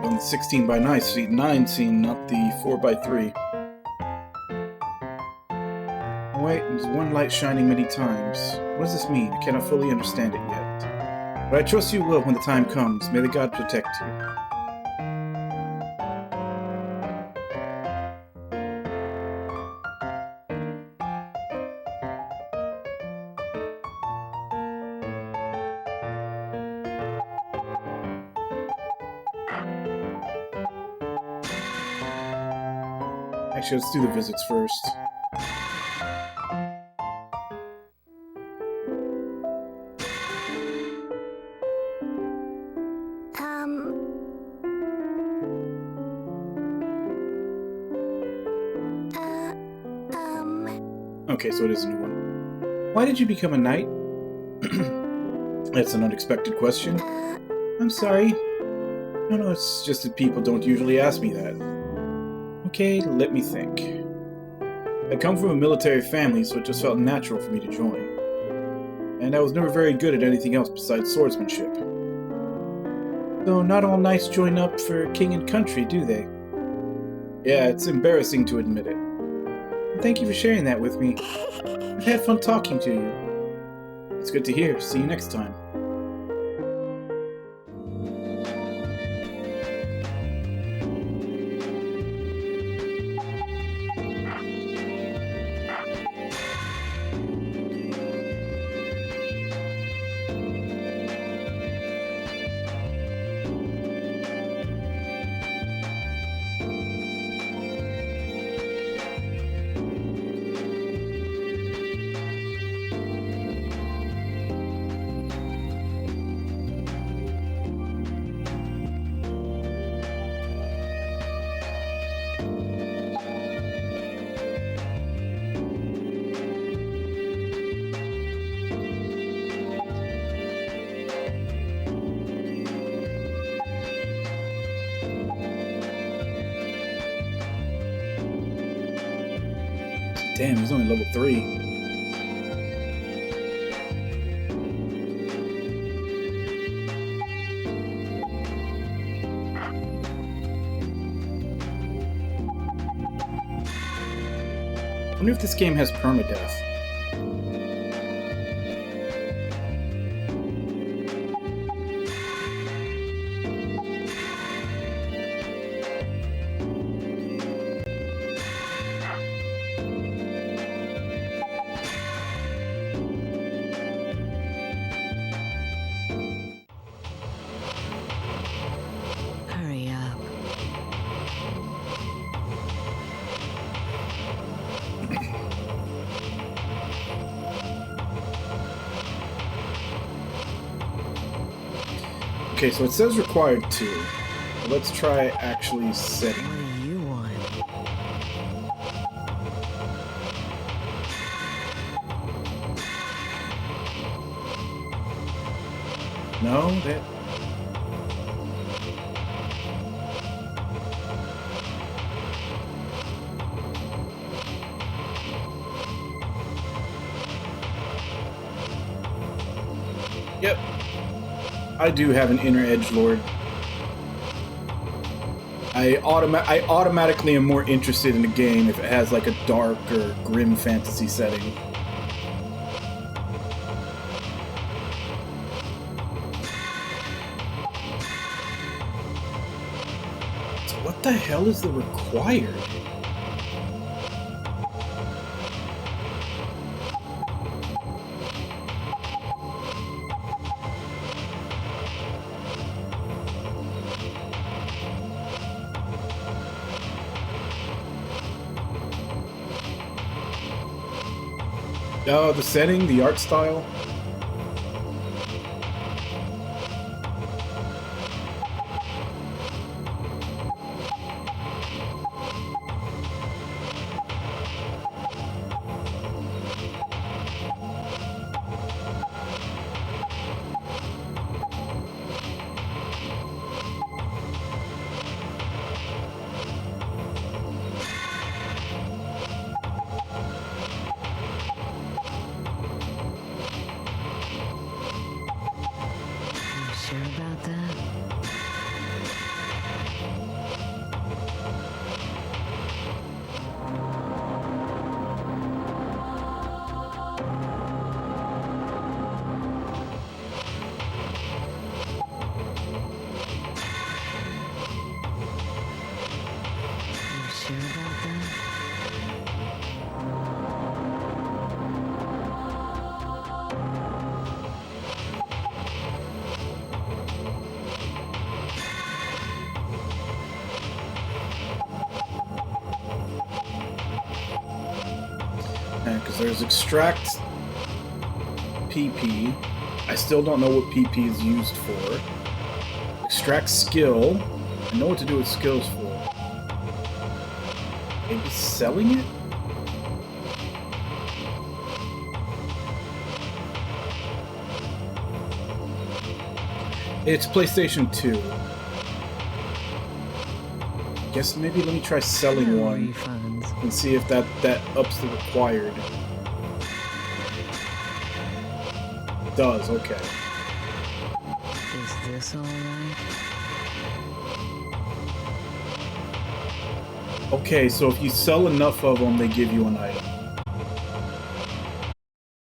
On the 16 by 9 scene, not the 4 by 3. Oh, wait, there's one light shining many times. What does this mean? I cannot fully understand it yet. But I trust you will when the time comes. May the god protect you. Actually, let's do the visits first. Okay, so it is a new one. Why did you become a knight? That's an unexpected question. I'm sorry. No, it's just that people don't usually ask me that. Okay, let me think. I come from a military family, so it just felt natural for me to join. And I was never very good at anything else besides swordsmanship. Though not all knights join up for king and country, do they? Yeah, it's embarrassing to admit it. Thank you for sharing that with me. I've had fun talking to you. It's good to hear. See you next time. Damn, he's only level 3. I wonder if this game has permadeath. Hurry up. Okay, so it says required 2. Let's try actually setting. What do you want? No, that... Yep. I do have an inner edgelord. I automatically am more interested in the game if it has like a dark or grim fantasy setting. So what the hell is the required? Oh, the setting, the art style. Because there's extract PP. I still don't know what PP is used for. Extract skill. I know what to do with skills for. Maybe selling it? It's PlayStation 2. Guess maybe let me try selling one and see if that ups the required. It does, okay. Is this alright? Okay, so if you sell enough of them, they give you an item.